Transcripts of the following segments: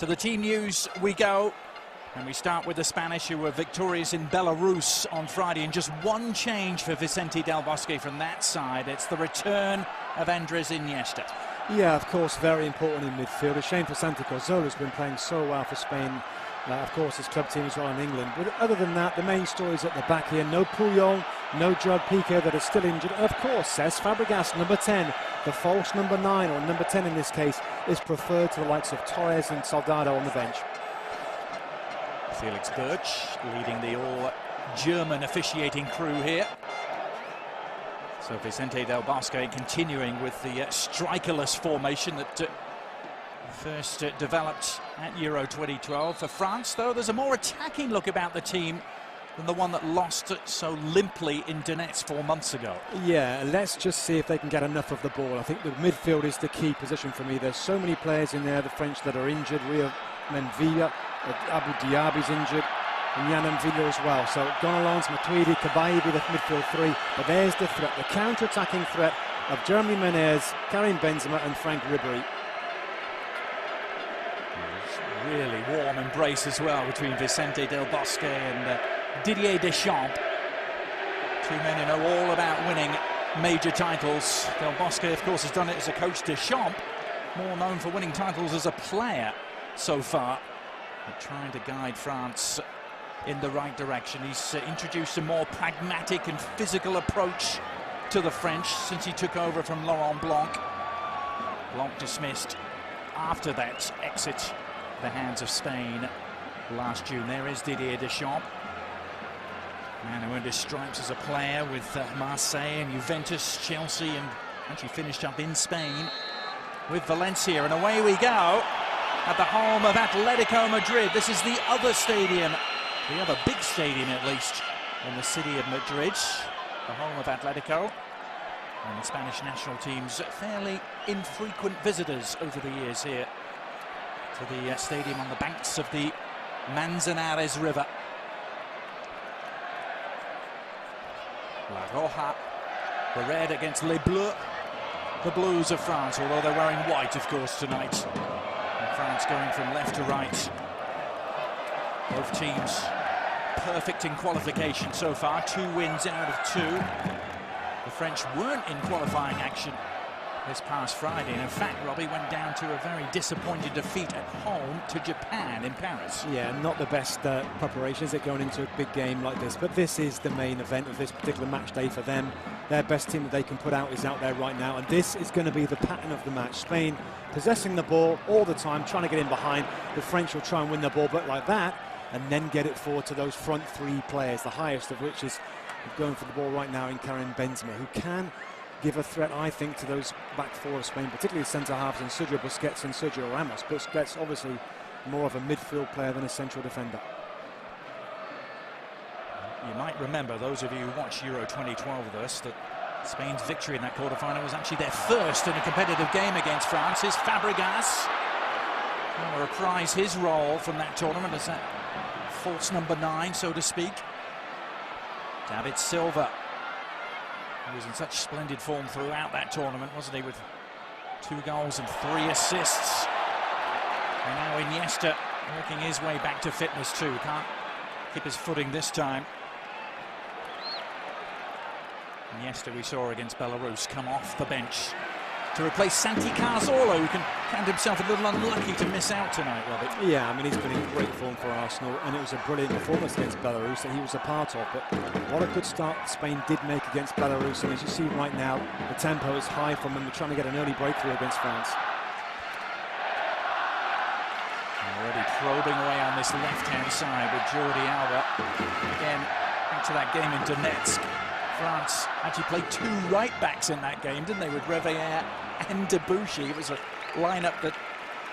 To the team news we go, and we start with the Spanish, who were victorious in Belarus on Friday, and just one change for Vicente Del Bosque from that side. It's the return of Andres Iniesta. Yeah, of course, very important in midfield. A shame for Santi Cazorla, who's been playing so well for Spain. Of course, his club team as well in England. But other than that, the main story is at the back here. No Puyol, no Gerard Piqué that are still injured. Of course, says Fabregas, number 10, the false number 9, or number 10 in this case, is preferred to the likes of Torres and Soldado on the bench. Felix Birch leading the all-German officiating crew here. So Vicente Del Bosque continuing with the strikerless formation that first developed at Euro 2012. For France, though, there's a more attacking look about the team than the one that lost so limply in Donetsk 4 months ago. Yeah, let's just see if they can get enough of the ball. I think the midfield is the key position for me. There's so many players in there, the French, that are injured. Rio Menvilla, Abu Diaby's injured, and Yann Villa as well. So Gonalons, Matuidi, Kabaibi, the midfield three. But there's the threat, the counter-attacking threat of Jeremy Menez, Karim Benzema and Frank Ribery. Really warm embrace as well between Vicente Del Bosque and Didier Deschamps. Two men who know all about winning major titles. Del Bosque, of course, has done it as a coach. Deschamps, more known for winning titles as a player so far, but trying to guide France in the right direction. He's introduced a more pragmatic and physical approach to the French since he took over from Laurent Blanc. Blanc dismissed after that exit the hands of Spain last June. There is Didier Deschamps, man who earned his stripes as a player with Marseille and Juventus, Chelsea, and actually finished up in Spain with Valencia. And away we go at the home of Atletico Madrid. This is the other stadium, the other big stadium at least, in the city of Madrid, the home of Atletico. And the Spanish national team's fairly infrequent visitors over the years here to the stadium on the banks of the Manzanares River. La Roja, the red against Les Bleus, the Blues of France, although they're wearing white, of course, tonight. And France going from left to right. Both teams perfect in qualification so far, 2 wins out of 2. The French weren't in qualifying action this past Friday, and in fact, Robbie went down to a very disappointing defeat at home to Japan in Paris. Yeah, not the best preparation, is it, going into a big game like this? But this is the main event of this particular match day for them. Their best team that they can put out is out there right now, and this is going to be the pattern of the match. Spain possessing the ball all the time, trying to get in behind. The French will try and win the ball, but like that, and then get it forward to those front 3 players, the highest of which is going for the ball right now in Karim Benzema, who can give a threat, I think, to those back 4 of Spain, particularly centre-halves in Sergio Busquets and Sergio Ramos. Busquets obviously more of a midfield player than a central defender. You might remember, those of you who watched Euro 2012 with us, that Spain's victory in that quarter-final was actually their first in a competitive game against France. Here's Fabregas trying to reprise his role from that tournament as that false number 9, so to speak. David Silva, he was in such splendid form throughout that tournament, wasn't he, with 2 goals and 3 assists. And now Iniesta working his way back to fitness too. Can't keep his footing this time. Iniesta, we saw against Belarus, come off the bench to replace Santi Cazorla, who can find himself a little unlucky to miss out tonight, Robert. Yeah, I mean, he's been in great form for Arsenal, and it was a brilliant performance against Belarus that he was a part of. But what a good start Spain did make against Belarus, and as you see right now, the tempo is high from them. They're trying to get an early breakthrough against France. Already probing away on this left-hand side with Jordi Alba. Again, back to that game in Donetsk. France actually played 2 right-backs in that game, didn't they, with Réveillère and Debuchy. It was a lineup that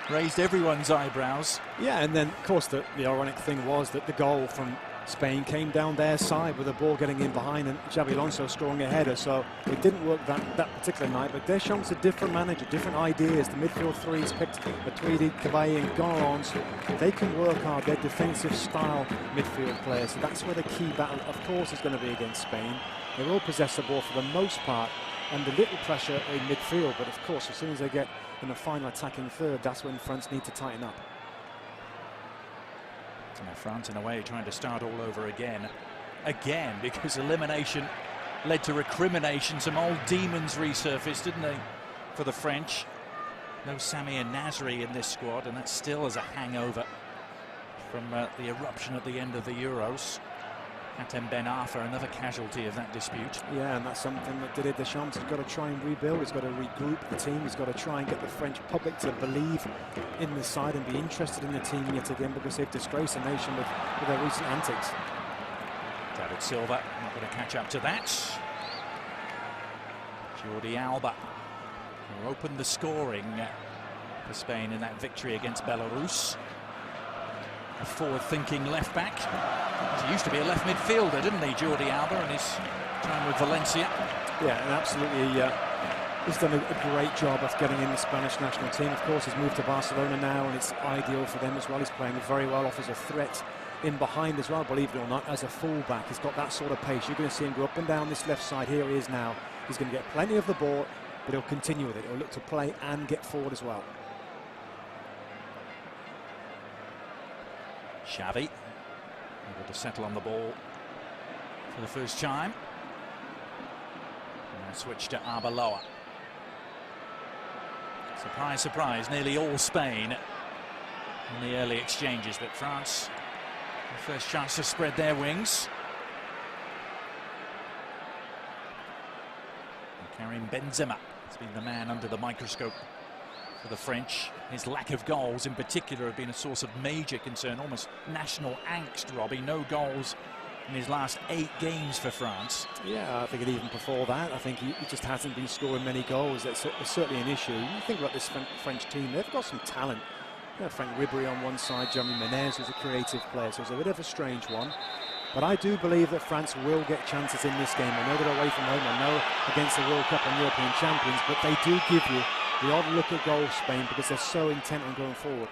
raised everyone's eyebrows. Yeah, and then, of course, the ironic thing was that the goal from Spain came down their side with the ball getting in behind and Xavi Alonso scoring a header. So it didn't work that particular night, but Deschamps' a different manager, different ideas. The midfield 3's picked Matuidi, Cabaye and Gonalons. They can work hard. They're defensive style midfield players. So that's where the key battle, of course, is going to be against Spain. They will possess the ball for the most part, under little pressure in midfield, but of course, as soon as they get in the final attacking third, that's when France need to tighten up. So now France, in a way, trying to start all over again, because elimination led to recrimination. Some old demons resurfaced, didn't they, for the French? No Sami and Nasri in this squad, and that still is a hangover from the eruption at the end of the Euros. Hatem Ben Arfa, another casualty of that dispute. Yeah, and that's something that Didier Deschamps has got to try and rebuild. He's got to regroup the team. He's got to try and get the French public to believe in the side and be interested in the team yet again, because they've disgraced the nation with their recent antics. David Silva not going to catch up to that. Jordi Alba, who opened the scoring for Spain in that victory against Belarus. A forward-thinking left-back. He used to be a left midfielder, didn't he, Jordi Alba, in his time with Valencia? Yeah, and absolutely, he's done a great job of getting in the Spanish national team. Of course, he's moved to Barcelona now, and it's ideal for them as well. He's playing very well, offers a threat in behind as well, believe it or not, as a full-back. He's got that sort of pace. You're going to see him go up and down this left side. Here he is now. He's going to get plenty of the ball, but he'll continue with it. He'll look to play and get forward as well. Xavi able to settle on the ball for the first time. And now switch to Arbeloa. Surprise, surprise, nearly all Spain in the early exchanges, but France, the first chance to spread their wings. And Karim Benzema has been the man under the microscope for the French. His lack of goals in particular have been a source of major concern, almost national angst, Robbie. No goals in his last 8 games for France. Yeah, I think it even before that. I think he just hasn't been scoring many goals. That's certainly an issue. You think about this French team, they've got some talent. You know, Frank Ribery on one side, Xavi who's a creative player, so it's a bit of a strange one. But I do believe that France will get chances in this game. I know they're away from home, I know against the World Cup and European champions, but they do give you the odd look at goal, Spain, because they're so intent on going forward.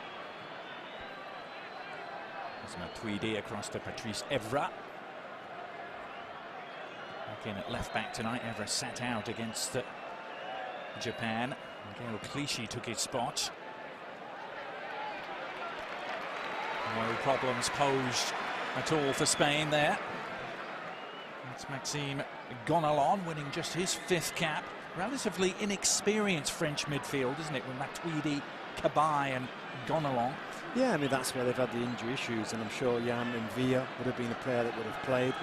There's Matuidi across to Patrice Evra. Back in at left back tonight. Evra sat out against Japan. Gael Clichy took his spot. No problems posed at all for Spain there. It's Maxime Gonalon winning just his 5th cap. Relatively inexperienced French midfield, isn't it, with Matuidi, Cabaye and Gonalon? Yeah, I mean, that's where they've had the injury issues, and I'm sure Yann M'Vila would have been a player that would have played.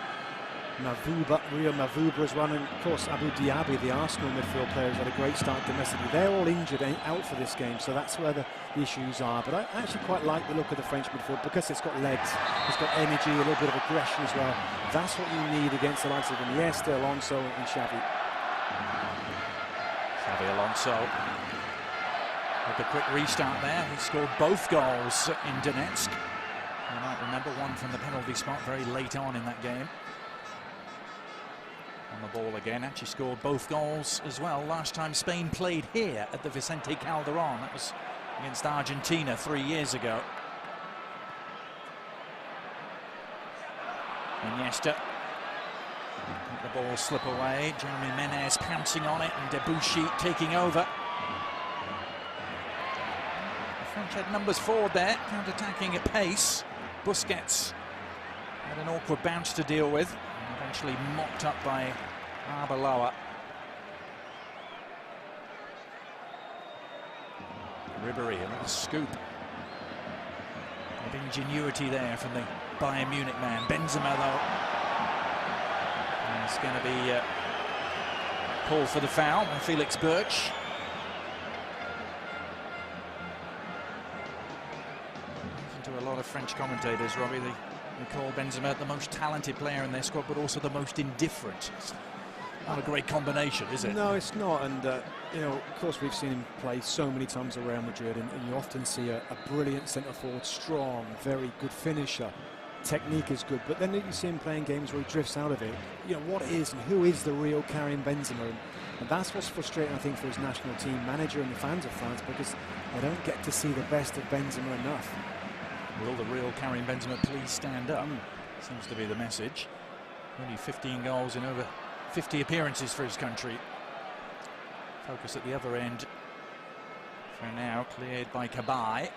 Rio Mavuba as well, and of course Abou Diaby, the Arsenal midfield player, has had a great start domestically. They're all injured, out for this game, so that's where the issues are. But I actually quite like the look of the French midfield because it's got legs, it's got energy, a little bit of aggression as well. That's what you need against the likes of Iniesta, Alonso and Xavi. Xavi Alonso with the quick restart there. He scored both goals in Donetsk. You might remember one from the penalty spot very late on in that game. On the ball again, actually scored both goals as well last time Spain played here at the Vicente Calderón. That was against Argentina 3 years ago. Iniesta. Let the ball slip away. Jeremy Menez pouncing on it and Debuchy taking over. The French had numbers forward there, counter-attacking at pace. Busquets had an awkward bounce to deal with, and eventually mopped up by Arbeloa. Ribery, a little scoop. Of ingenuity there from the Bayern Munich man. Benzema, though, is going to be called for the foul by Felix Birch. Listen to a lot of French commentators, Robbie. They call Benzema the most talented player in their squad, but also the most indifferent. It's not a great combination, is it? No, it's not. And you know, of course, we've seen him play so many times at Real Madrid, and you often see a brilliant centre forward, strong, very good finisher. Technique is good, but then you see him playing games where he drifts out of it. You know, what is and who is the real Karim Benzema? And that's what's frustrating, I think, for his national team manager and the fans of France, because they don't get to see the best of Benzema enough. Will the real Karim Benzema please stand up? Seems to be the message. Only 15 goals in over 50 appearances for his country. Focus at the other end for now, cleared by Cabaye.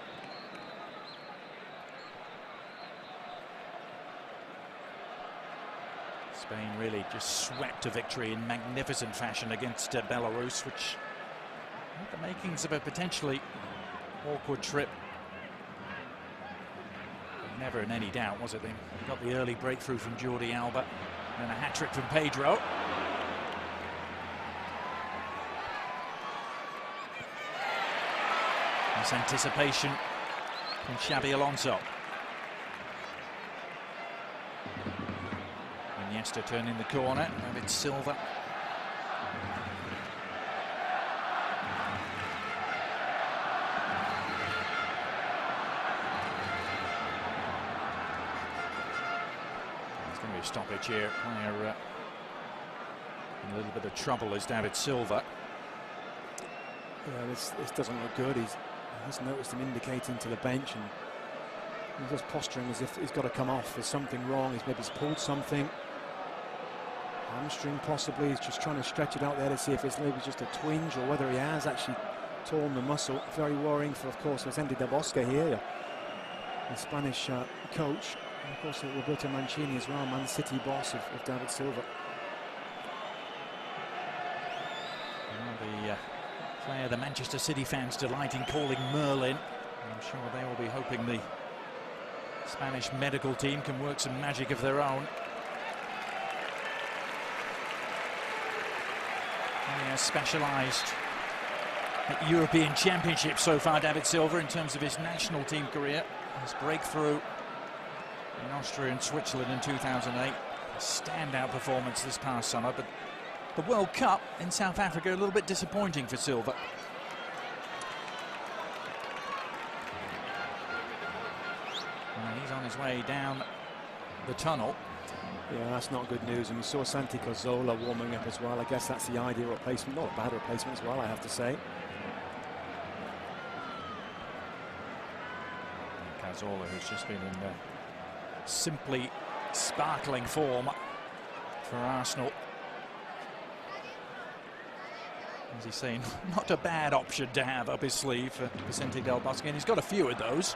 Spain really just swept a victory in magnificent fashion against Belarus, which had the makings of a potentially awkward trip. Never in any doubt, was it? They got the early breakthrough from Jordi Alba and a hat-trick from Pedro. This anticipation from Xavi Alonso. Iniesta turning the corner, David Silva. There's going to be a stoppage here. Player in a little bit of trouble is David Silva. Yeah, this doesn't look good. He's noticed him indicating to the bench, and he's just posturing as if he's got to come off. There's something wrong. He's pulled something. Hamstring possibly. He's just trying to stretch it out there to see if it's maybe just a twinge or whether he has actually torn the muscle. Very worrying for, of course, Vicente Del Bosque here, the Spanish coach. And of course, Roberto Mancini as well, Man City boss of David Silva. Well, the player the Manchester City fans delight in calling Merlin. I'm sure they will be hoping the Spanish medical team can work some magic of their own. He has specialised at European Championships so far, David Silva, in terms of his national team career. His breakthrough in Austria and Switzerland in 2008. A standout performance this past summer, but the World Cup in South Africa a little bit disappointing for Silva. He's on his way down the tunnel. Yeah, that's not good news. And we saw Santi Cazorla warming up as well. I guess that's the ideal replacement. Not a bad replacement as well, I have to say. Cazorla, who's just been in simply sparkling form for Arsenal. As he's saying, not a bad option to have up his sleeve for Vicente Del Bosque, and he's got a few of those.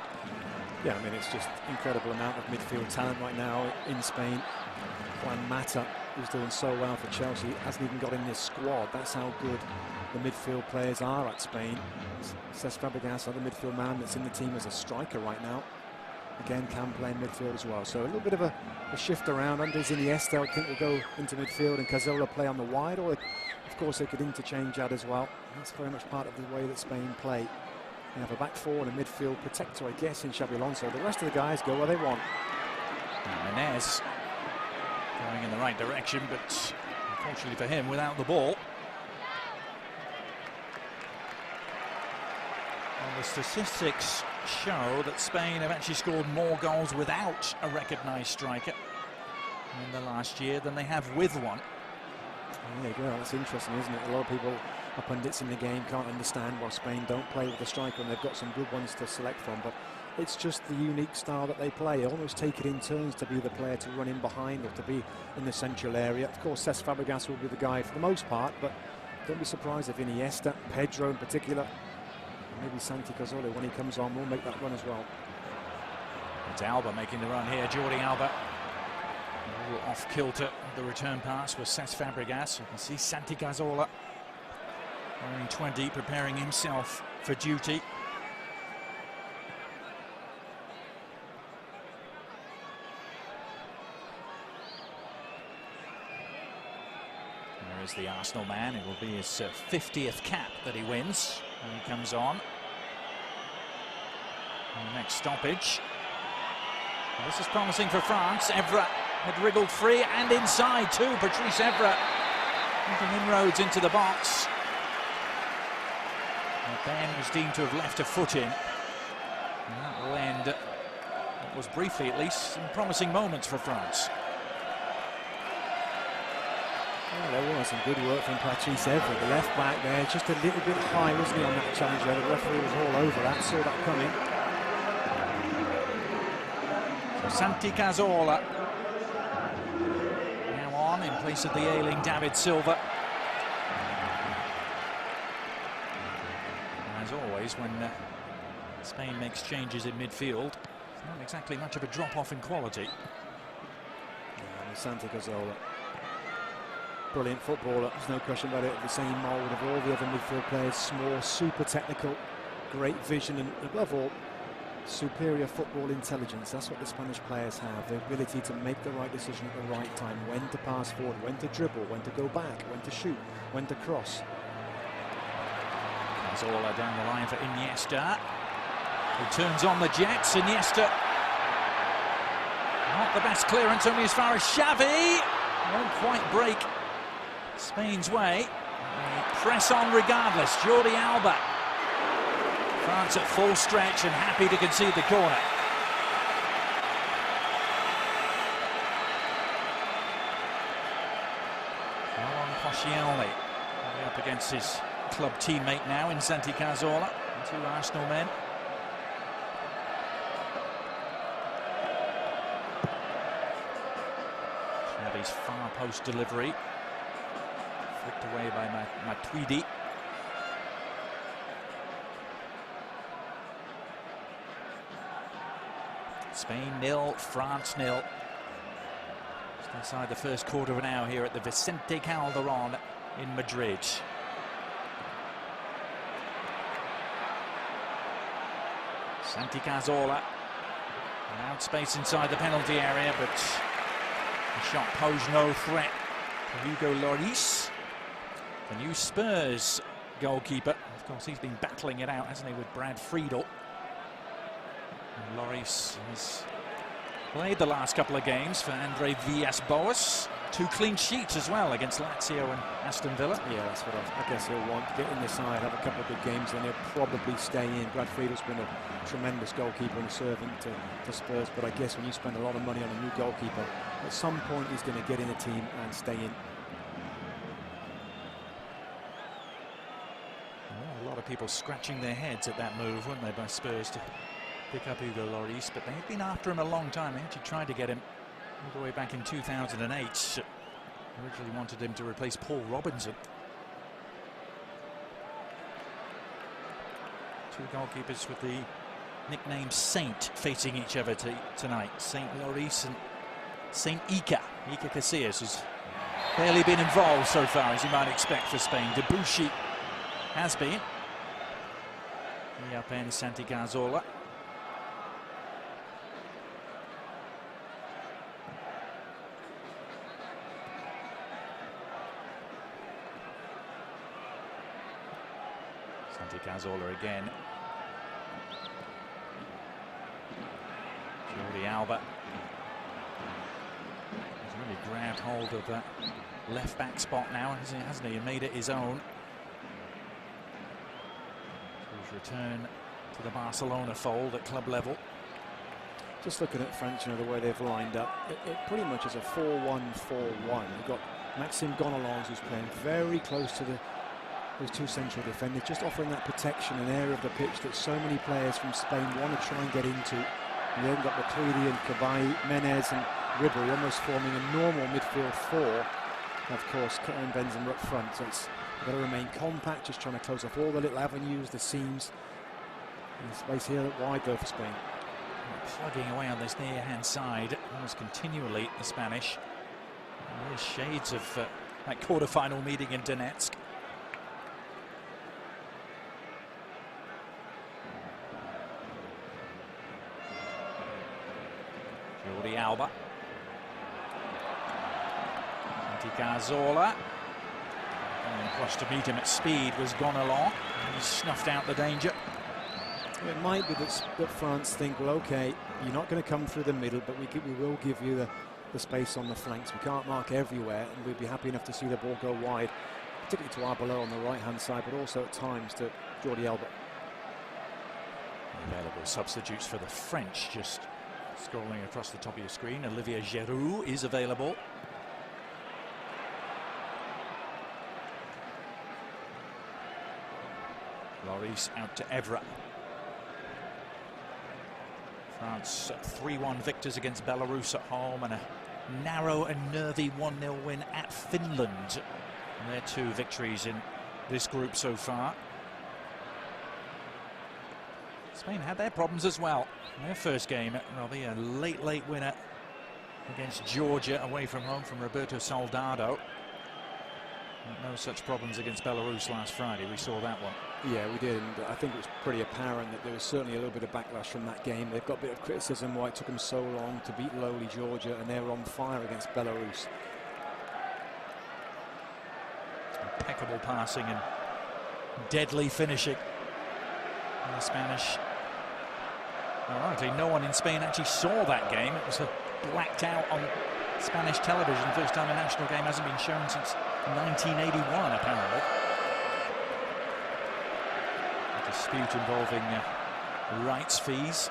Yeah, I mean, it's just incredible amount of midfield talent right now in Spain. Juan Mata, who's doing so well for Chelsea, hasn't even got in this squad. That's how good the midfield players are at Spain. Cesc Fabregas, the midfield man that's in the team as a striker right now. Again, can play in midfield as well. So a little bit of a shift around. Andres Iniesta, I think, will go into midfield and Cazorla play on the wide. Or, of course, they could interchange that as well. That's very much part of the way that Spain play. They have a back four and a midfield protector, I guess, in Xavi Alonso. The rest of the guys go where they want. Menez going in the right direction, but unfortunately for him, without the ball. Well, the statistics show that Spain have actually scored more goals without a recognised striker in the last year than they have with one. There you go. That's interesting, isn't it? A lot of people, pundits in the game, can't understand why Spain don't play with a striker, and they've got some good ones to select from. But it's just the unique style that they play. They almost take it in turns to be the player to run in behind or to be in the central area. Of course, Cesc Fabregas will be the guy for the most part, but don't be surprised if Iniesta, Pedro in particular, maybe Santi Cazorla, when he comes on, will make that run as well. It's Alba making the run here, Jordi Alba. A little off kilter, the return pass was Cesc Fabregas. You can see Santi Cazorla wearing 20, preparing himself for duty. There is the Arsenal man. It will be his 50th cap that he wins when he comes on. And the next stoppage. Well, this is promising for France. Evra had wriggled free and inside too. Patrice Evra making inroads into the box. But Ben was deemed to have left a foot in. And that will end what was briefly, at least, some promising moments for France. Well, there was some good work from Patrice Evra, the left back there, just a little bit high, wasn't he, on that challenge there? The referee was all over that, saw that coming. So Santi Cazorla now on in place of the ailing David Silva. And as always, when Spain makes changes in midfield, it's not exactly much of a drop-off in quality. Yeah, Santi Cazorla. brilliant footballer, there's no question about it. The same mould of all the other midfield players, small, super technical, great vision, and above all, superior football intelligence. That's what the Spanish players have, the ability to make the right decision at the right time, when to pass forward, when to dribble, when to go back, when to shoot, when to cross. Cazorla down the line for Iniesta. He turns on the jets. Iniesta, not the best clearance, only as far as Xavi. Won't quite break Spain's way. They press on regardless. Jordi Alba. France at full stretch and happy to concede the corner. Koscielny up against his club teammate now in Santi Cazorla. Two Arsenal men. Xavi's far post delivery. Flicked away by Matuidi. Spain 0, France 0. Just inside the first quarter of an hour here at the Vicente Calderón in Madrid. Santi Cazorla. Allowed space inside the penalty area, but the shot posed no threat for Hugo Lloris, the new Spurs goalkeeper. Of course, he's been battling it out, hasn't he, with Brad Friedel. And Lloris has played the last couple of games for Andre Villas-Boas. 2 clean sheets as well against Lazio and Aston Villa. Yeah, that's what I guess he'll want. Get in the side, have a couple of good games, then he'll probably stay in. Brad Friedel's been a tremendous goalkeeper and a servant to Spurs, but I guess when you spend a lot of money on a new goalkeeper, at some point he's going to get in the team and stay in. Well, a lot of people scratching their heads at that move, weren't they, by Spurs to pick up Hugo Lloris, but they've been after him a long time. They actually tried to get him all the way back in 2008. Originally wanted him to replace Paul Robinson. 2 goalkeepers with the nickname Saint facing each other tonight. Saint Lloris and Saint Iker Casillas, who's barely been involved so far, as you might expect for Spain. Debuchy has been. He upends Santi Cazorla. Santi Cazorla again. Jordi Alba has really grabbed hold of that left back spot now, hasn't he? And made it his own. His return to the Barcelona fold at club level. Just looking at France, you know, the way they've lined up, it pretty much is a 4-1-4-1. You've got Maxime Gonalons, who's playing very close to those 2 central defenders, just offering that protection, an area of the pitch that so many players from Spain want to try and get into. And then got Matuidi and Cabaye, Menez and Ribery almost forming a normal midfield 4. And of course, Karim Benzema up front, so it's got to remain compact, just trying to close off all the little avenues, the seams. And space here wide though for Spain. Plugging away on this near-hand side, almost continually, the Spanish. And there's shades of that quarter-final meeting in Donetsk. Jordi Alba. Santi Cazorla. And across to meet him at speed was Gonalons. He snuffed out the danger. It might be that France think, well, okay, you're not going to come through the middle, but we will give you the space on the flanks. We can't mark everywhere, and we'd be happy enough to see the ball go wide, particularly to Arbeloa on the right-hand side, but also at times to Jordi Alba. Available substitutes for the French, just scrolling across the top of your screen. Olivier Giroud is available. Lloris out to Evra. France 3-1 victors against Belarus at home, and a narrow and nervy 1-0 win at Finland. And they're 2 victories in this group so far. Spain had their problems as well. In their first game, Robbie, a late winner against Georgia away from home from Roberto Soldado. No such problems against Belarus last Friday. We saw that one. Yeah, we did, and I think it was pretty apparent that there was certainly a little bit of backlash from that game. They've got a bit of criticism why it took them so long to beat lowly Georgia, and they were on fire against Belarus. Impeccable passing and deadly finishing. And the Spanish. Ironically, no one in Spain actually saw that game. It was blacked out on Spanish television. First time a national game hasn't been shown since 1981, apparently. A dispute involving rights fees.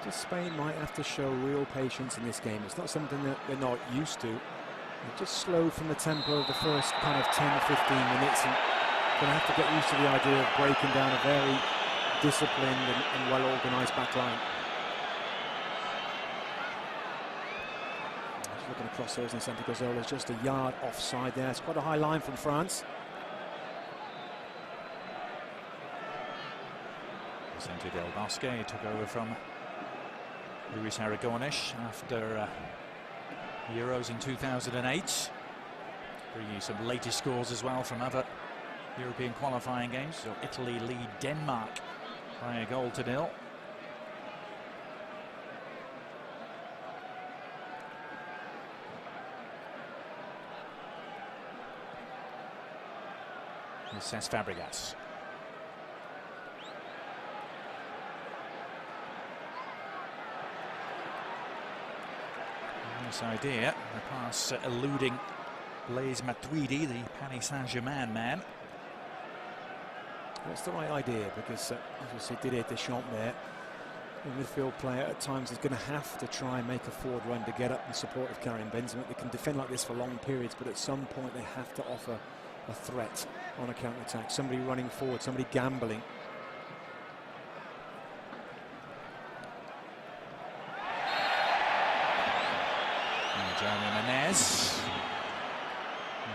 Just Spain might have to show real patience in this game. It's not something that they're not used to. They're just slow from the tempo of the first kind of 10-15 minutes, and going to have to get used to the idea of breaking down a very disciplined and well-organised backline. Just looking across those, and Santi Cazorla's just a yard offside there. It's quite a high line from France. Vicente Del Bosque took over from Luis Aragonés after Euros in 2008. Bringing you some latest scores as well from other European qualifying games. So Italy lead Denmark by a 1-0. Cesc Fabregas. Nice idea. The pass eluding Blaise Matuidi, the Paris Saint-Germain man. That's the right idea, because as we see, Didier Deschamps there, the midfield player at times is going to have to try and make a forward run to get up in support of Karim Benzema. They can defend like this for long periods, but at some point they have to offer a threat on a counter-attack. Somebody running forward, somebody gambling. Jeremy Menez.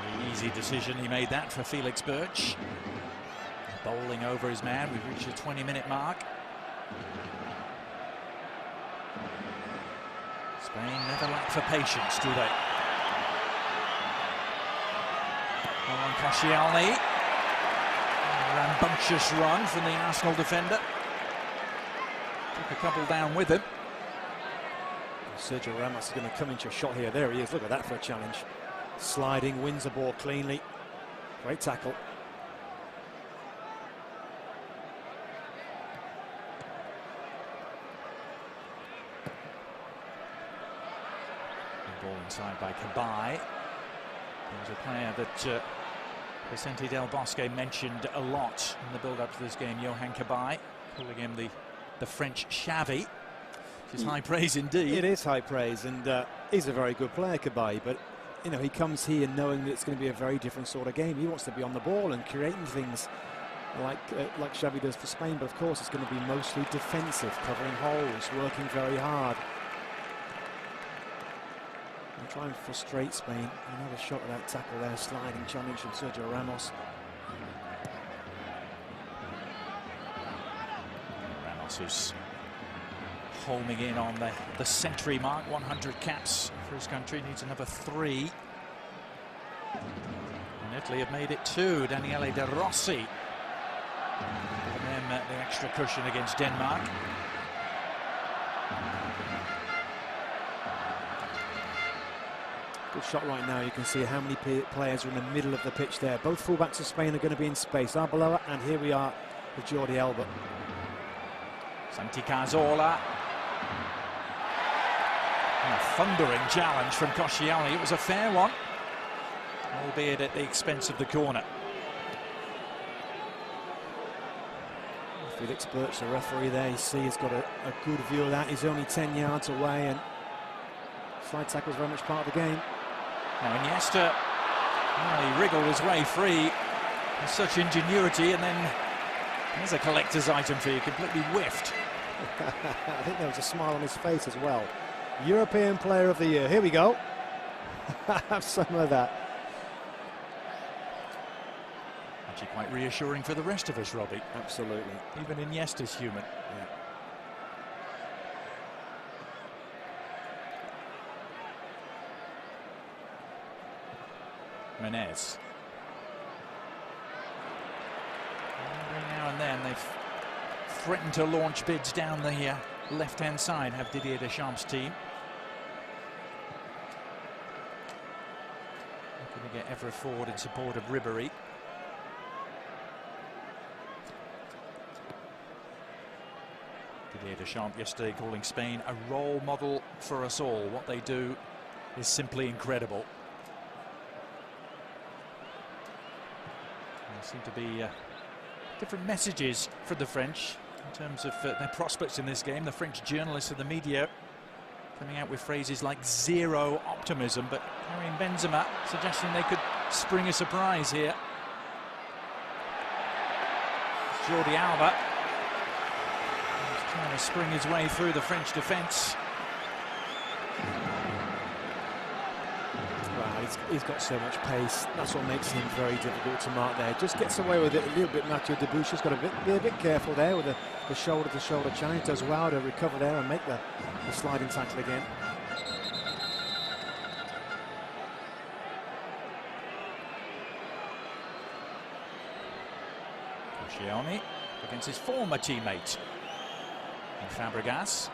Very easy decision, he made that for Felix Birch. Bowling over his man. We've reached the 20-minute mark. Spain never lack for patience, do they? On Koscielny. Rambunctious run from the Arsenal defender. Took a couple down with him. Sergio Ramos is going to come into a shot here. There he is. Look at that for a challenge. Sliding, wins the ball cleanly. Great tackle. The ball inside by Cabaye. There's a player that Vicente Del Bosque mentioned a lot in the build-up to this game, Yohan Cabaye, calling him the French Xavi. Which is high praise indeed. It is high praise, and he's a very good player, Cabaye, but you know, he comes here knowing that it's going to be a very different sort of game. He wants to be on the ball and creating things like Xavi does for Spain, but of course it's going to be mostly defensive, covering holes, working very hard. And try and frustrate Spain. Another shot of that tackle there, sliding challenge from Sergio Ramos. Ramos who's homing in on the century mark, 100 caps for his country, needs another 3. And Italy have made it 2. Daniele De Rossi giving them the extra cushion against Denmark. Good shot right now. You can see how many players are in the middle of the pitch there. Both fullbacks of Spain are going to be in space. Arbeloa, and here we are with Jordi Alba. Santi Cazorla. And a thundering challenge from Koscielny. It was a fair one, albeit at the expense of the corner. Felix Birch, the referee there, you see he's got a good view of that. He's only 10 yards away, and slide tackle is very much part of the game. Now Iniesta, well, he wriggled his way free with such ingenuity, and then there's a collector's item for you, completely whiffed. I think there was a smile on his face as well. European Player of the Year. Here we go. Have some of that. Actually quite reassuring for the rest of us, Robbie. Absolutely. Even Iniesta's human. Yeah. Menez. Every now and then they've threatened to launch bids down the left-hand side, have Didier Deschamps' team. Looking to get ever forward in support of Ribery. Didier Deschamps yesterday calling Spain a role model for us all. What they do is simply incredible. There seem to be different messages for the French in terms of their prospects in this game. The French journalists and the media coming out with phrases like zero optimism, but Karim Benzema suggesting they could spring a surprise here. Jordi Alba trying to spring his way through the French defence. Well, he's got so much pace. That's what makes him very difficult to mark there. Just gets away with it a little bit. Mathieu Debuchy's has got to be a bit careful there with the shoulder-to-shoulder challenge. Does well to recover there and make the sliding tackle again. Koscielny against his former teammate Fabregas.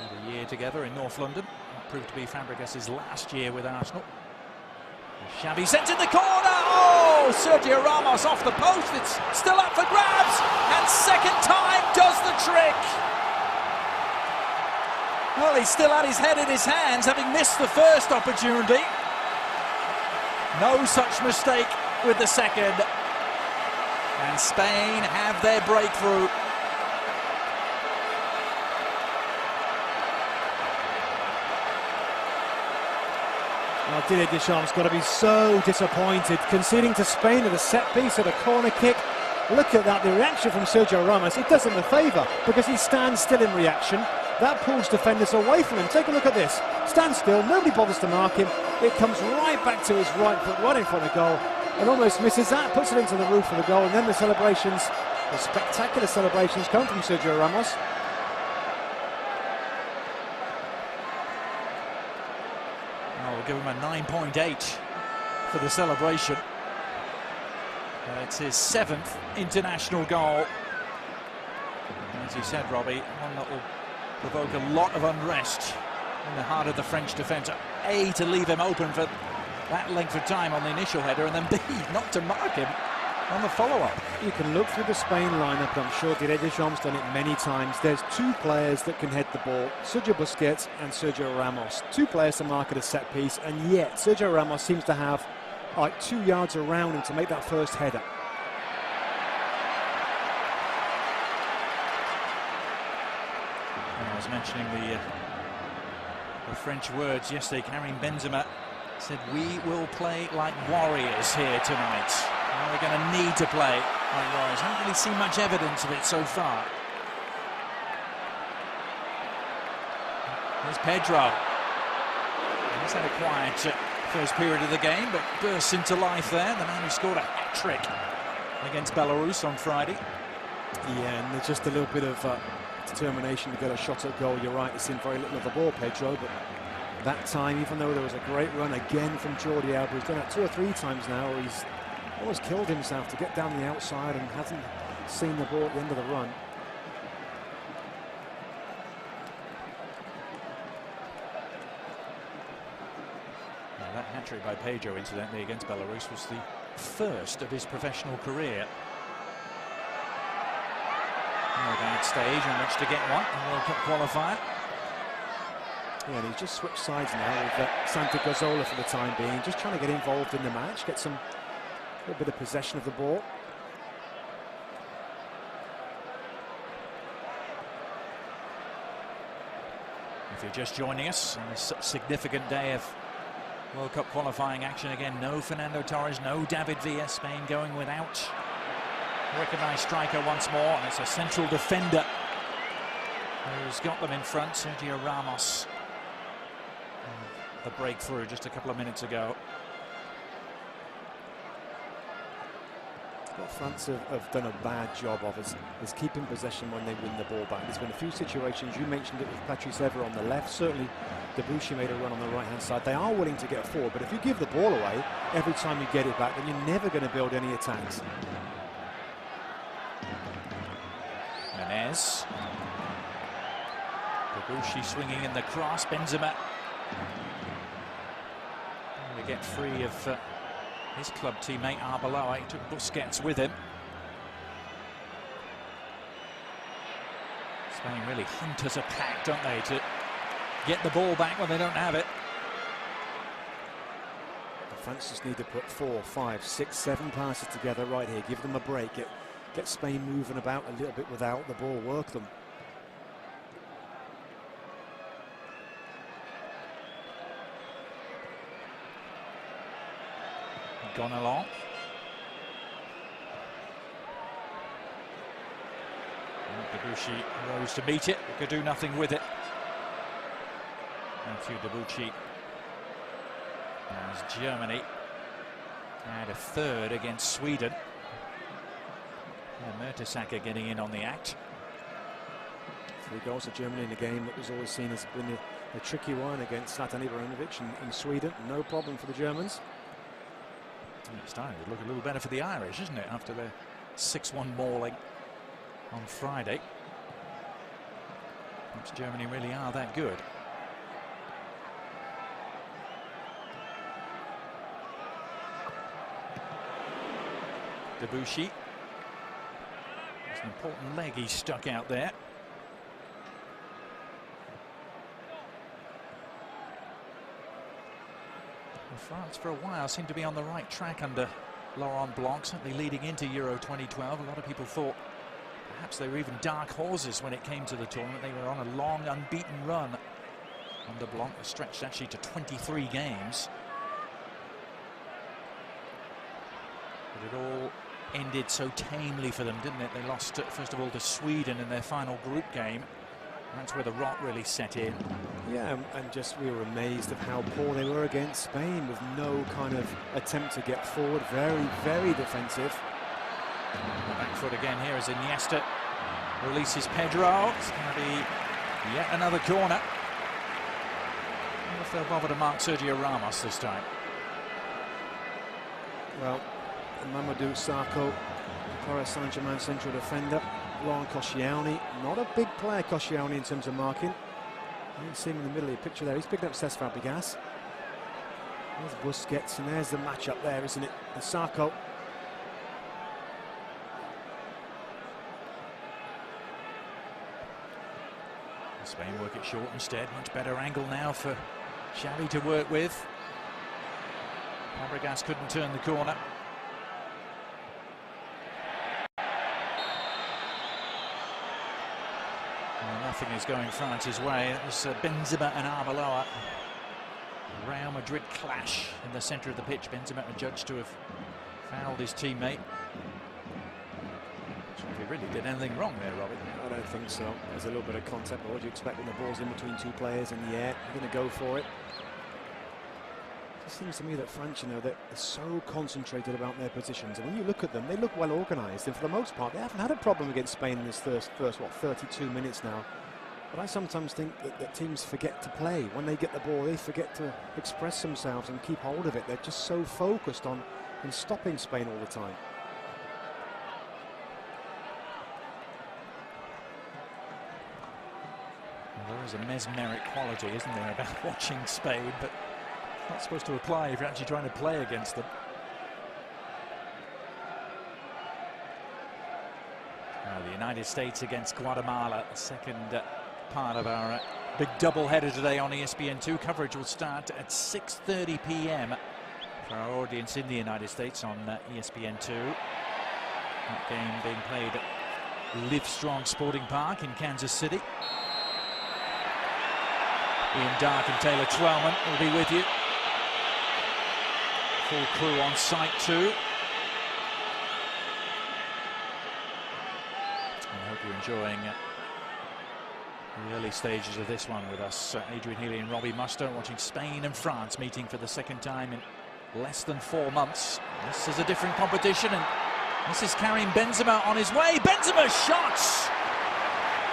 Had a year together in North London. That proved to be Fabregas's last year with Arsenal. Xavi sent in the corner. Oh, Sergio Ramos off the post. It's still up for grabs, and second time does the trick. Well, he still had his head in his hands, having missed the first opportunity. No such mistake with the second, and Spain have their breakthrough. Well, Didier Deschamps got to be so disappointed, conceding to Spain at a set piece at a corner kick. Look at that, the reaction from Sergio Ramos. It does him a favour because he stands still in reaction. That pulls defenders away from him. Take a look at this. Stands still, nobody bothers to mark him. It comes right back to his right foot, right in front of goal, and almost misses that, puts it into the roof of the goal, and then the celebrations, the spectacular celebrations come from Sergio Ramos. We'll give him a 9.8 for the celebration. It's his 7th international goal. And as you said, Robbie, one that will provoke a lot of unrest in the heart of the French defence. A, to leave him open for that length of time on the initial header, and then B, not to mark him on the follow-up. You can look through the Spain lineup. I'm sure Didier Deschamps done it many times. There's two players that can head the ball, Sergio Busquets and Sergio Ramos. Two players to mark at a set piece, and yet Sergio Ramos seems to have like 2 yards around him to make that first header. I was mentioning the French words yesterday. Karim Benzema said, "We will play like warriors here tonight." We're going to need to play like warriors. Haven't really seen much evidence of it so far. There's Pedro. He's had a quiet first period of the game, but bursts into life there. The man who scored a hat-trick against Belarus on Friday. Yeah, and there's just a little bit of determination to get a shot at goal. You're right, he's seen very little of the ball, Pedro, but that time, even though there was a great run again from Jordi Alba, he's done that 2 or 3 times now, where he's almost killed himself to get down the outside and hasn't seen the ball at the end of the run. Now, that hat-trick by Pedro, incidentally, against Belarus was the first of his professional career. No bad stage on which to get one, a World Cup qualifier. Yeah, and he's just switched sides now with Santi Cazorla for the time being, just trying to get involved in the match, get some a little bit of possession of the ball. If you're just joining us on this significant day of World Cup qualifying action again, no Fernando Torres, no David Villa. Spain going without recognised striker once more, and it's a central defender who's got them in front, Sergio Ramos. The breakthrough just a couple of minutes ago. What France have done a bad job of is keeping possession when they win the ball back. There's been a few situations, you mentioned it with Patrice Evra on the left, certainly Debuchy made a run on the right hand side. They are willing to get forward, but if you give the ball away every time you get it back, then you're never going to build any attacks. Menez. Debuchy swinging in the cross. Benzema to get free of his club teammate Arbeloa. He took Busquets with him. Spain really hunt as a pack, don't they, to get the ball back when they don't have it. The France just need to put 4, 5, 6, 7 passes together right here. Give them a break. Get Spain moving about a little bit without the ball. Work them. Gone along. Debuchy rose to meet it, could do nothing with it. Matthew Debuchy, as Germany had a third against Sweden. And Mertesacker getting in on the act. 3 goals for Germany in a game that was always seen as being a tricky one against Zlatan Ibrahimovic in Sweden. No problem for the Germans. It's starting to look a little better for the Irish, isn't it, after their 6-1 mauling on Friday. Perhaps Germany really are that good. Debuchy. It's an important leg he stuck out there. France for a while seemed to be on the right track under Laurent Blanc, certainly leading into Euro 2012. A lot of people thought perhaps they were even dark horses when it came to the tournament. They were on a long unbeaten run under Blanc, stretched actually to 23 games. But it all ended so tamely for them, didn't it? They lost, first of all, to Sweden in their final group game. That's where the rot really set in. Yeah, and just we were amazed at how poor they were against Spain, with no kind of attempt to get forward. Very, very defensive. The back foot again here as Iniesta releases Pedro. It's going to be yet another corner. I wonder if they'll bother to mark Sergio Ramos this time. Well, Mamadou Sakho, Paris Saint-Germain central defender. Laurent Koscielny, not a big player, Koscielny, in terms of marking. You can see him in the middle of the picture there. He's picking up Cesc Fabregas. There's Busquets, and there's the match up there, isn't it? And Sakho. Spain work it short instead. Much better angle now for Xavi to work with. Fabregas couldn't turn the corner. Nothing is going France's way. It was Benzema and Arbeloa. Real Madrid clash in the centre of the pitch. Benzema adjudged to have fouled his teammate. He really did anything wrong there, Robbie? I don't think so. There's a little bit of contact, but what do you expect when the ball's in between 2 players in the air? You're going to go for it. It seems to me that France, you know, they're so concentrated about their positions, and when you look at them, they look well organised, and for the most part, they haven't had a problem against Spain in this first 32 minutes now. But I sometimes think that teams forget to play. When they get the ball, they forget to express themselves and keep hold of it. They're just so focused on stopping Spain all the time. Well, there is a mesmeric quality, isn't there, about watching Spain, but it's not supposed to apply if you're actually trying to play against them. Now, the United States against Guatemala, the second part of our big double-header today on ESPN2. Coverage will start at 6:30 p.m. for our audience in the United States on ESPN2. That game being played at Livestrong Sporting Park in Kansas City. Ian Dark and Taylor Twellman will be with you. Full crew on site too. I hope you're enjoying the early stages of this one with us. Adrian Healy and Robbie Mustoe watching Spain and France meeting for the second time in less than 4 months. This is a different competition, and This is carrying Benzema on his way. Benzema's shot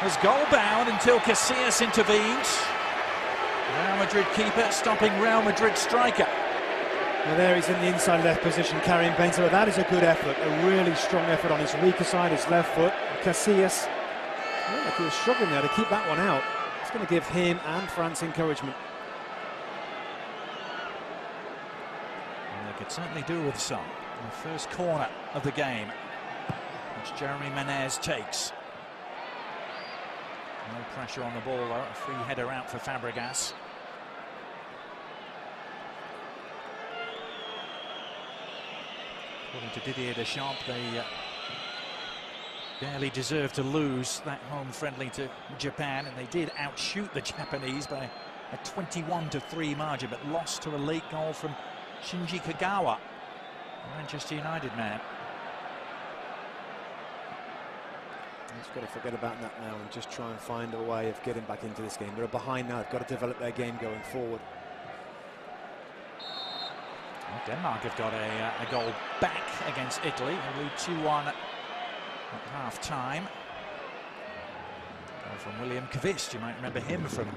was goal bound until Casillas intervened. Real Madrid keeper stopping Real Madrid striker. Well, there he's in the inside left position carrying Benzema. That is a good effort, a really strong effort on his weaker side, his left foot. Casillas, looked like he was struggling there to keep that one out. It's going to give him and France encouragement. And they could certainly do with some. The first corner of the game, which Jeremy Menez takes. No pressure on the ball though, a free header out for Fabregas. According to Didier Deschamps, they barely deserved to lose that home friendly to Japan, and they did outshoot the Japanese by a 21-3 margin, but lost to a late goal from Shinji Kagawa, Manchester United man. He's got to forget about that now and just try and find a way of getting back into this game. They're behind now, they've got to develop their game going forward. Well, Denmark have got a goal back against Italy. They lead 2-1 at half-time. Goal from William Kvist, you might remember him from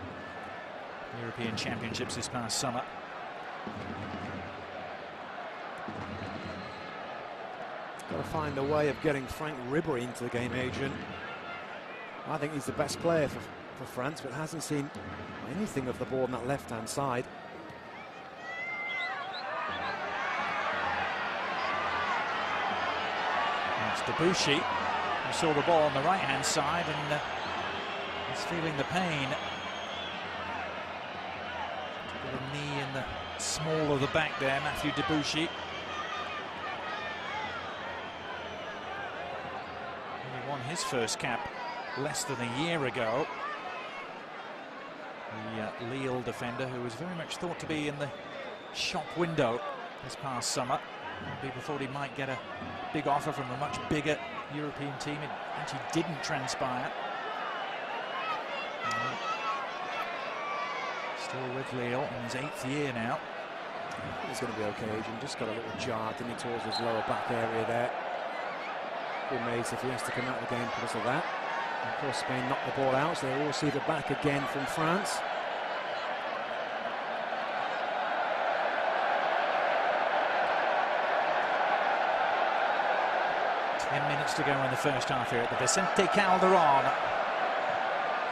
European Championships this past summer. Got to find a way of getting Frank Ribery into the game, Adrian. I think he's the best player for France, but hasn't seen anything of the ball on that left-hand side. It's Debuchy, who saw the ball on the right-hand side and is feeling the pain. Got a knee in the small of the back there, Matthew Debuchy. He won his first cap less than a year ago. The Lille defender, who was very much thought to be in the shop window this past summer. People thought he might get a big offer from a much bigger European team. It actually didn't transpire. Still with Lille in his 8th year now. He's going to be okay, Adrian. Just got a little jar, didn't he, towards his lower back area there. Be amazed if he has to come out of the game because of that. And of course, Spain knocked the ball out, so they will receive it back again from France. Minutes to go in the first half here at the Vicente Calderón,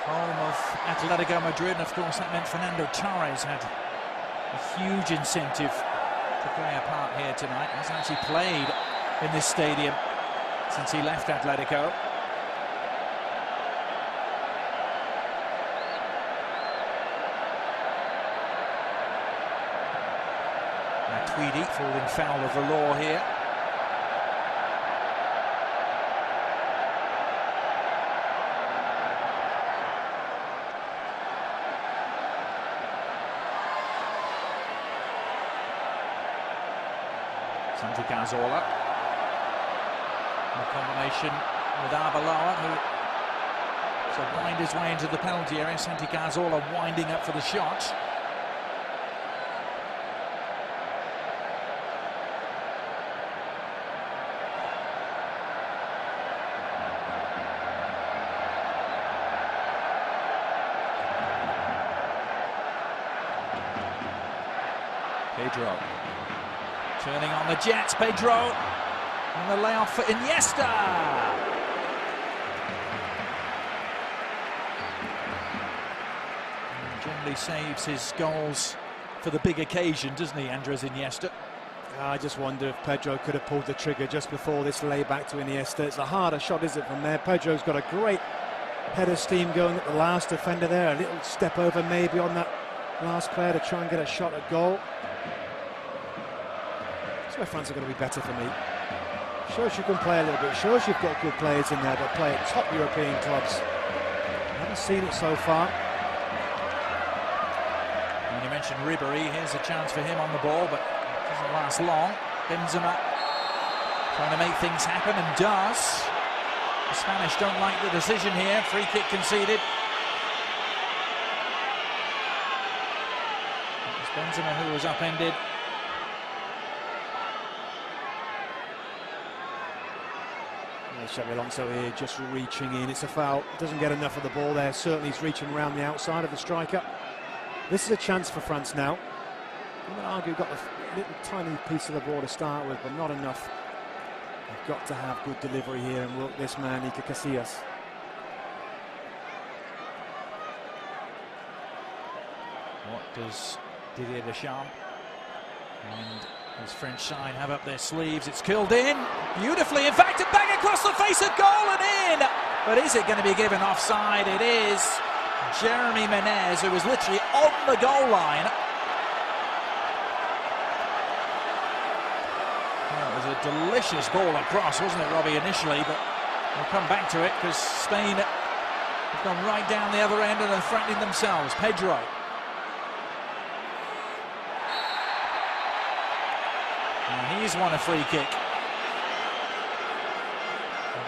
home of Atletico Madrid, and of course that meant Fernando Torres had a huge incentive to play a part here tonight. He hasn't actually played in this stadium since he left Atletico. Now Tweedy falling foul of the law here. Santi Cazorla, a combination with Arbeloa, who so wind his way into the penalty area. Santi Cazorla winding up for the shot. Pedro. Turning on the Jets, Pedro, and the layoff for Iniesta. And generally saves his goals for the big occasion, doesn't he, Andres Iniesta? I just wonder if Pedro could have pulled the trigger just before this layback to Iniesta. It's a harder shot, is it, from there? Pedro's got a great head of steam going at the last defender there. A little step over maybe on that last player to try and get a shot at goal. Where France are going to be better for me. Shows you can play a little bit, shows you've got good players in there that play at top European clubs. I haven't seen it so far. And you mentioned Ribery, here's a chance for him on the ball, but it doesn't last long. Benzema trying to make things happen, and does. The Spanish don't like the decision here, free kick conceded. It was Benzema who was upended. Xavi Alonso here just reaching in. It's a foul. Doesn't get enough of the ball there. Certainly he's reaching around the outside of the striker. This is a chance for France now. I'm going to argue got a little tiny piece of the ball to start with, but not enough. They've got to have good delivery here and work this man, Iker Casillas. What does Didier Deschamps and his French side have up their sleeves? It's killed in beautifully, in fact, and bang across the face of goal and in. But is it going to be given offside? It is. Jeremy Menez, who was literally on the goal line. Well, it was a delicious ball across, wasn't it, Robbie, initially? But we'll come back to it because Spain have gone right down the other end and are threatening themselves. Pedro. And he's won a free kick.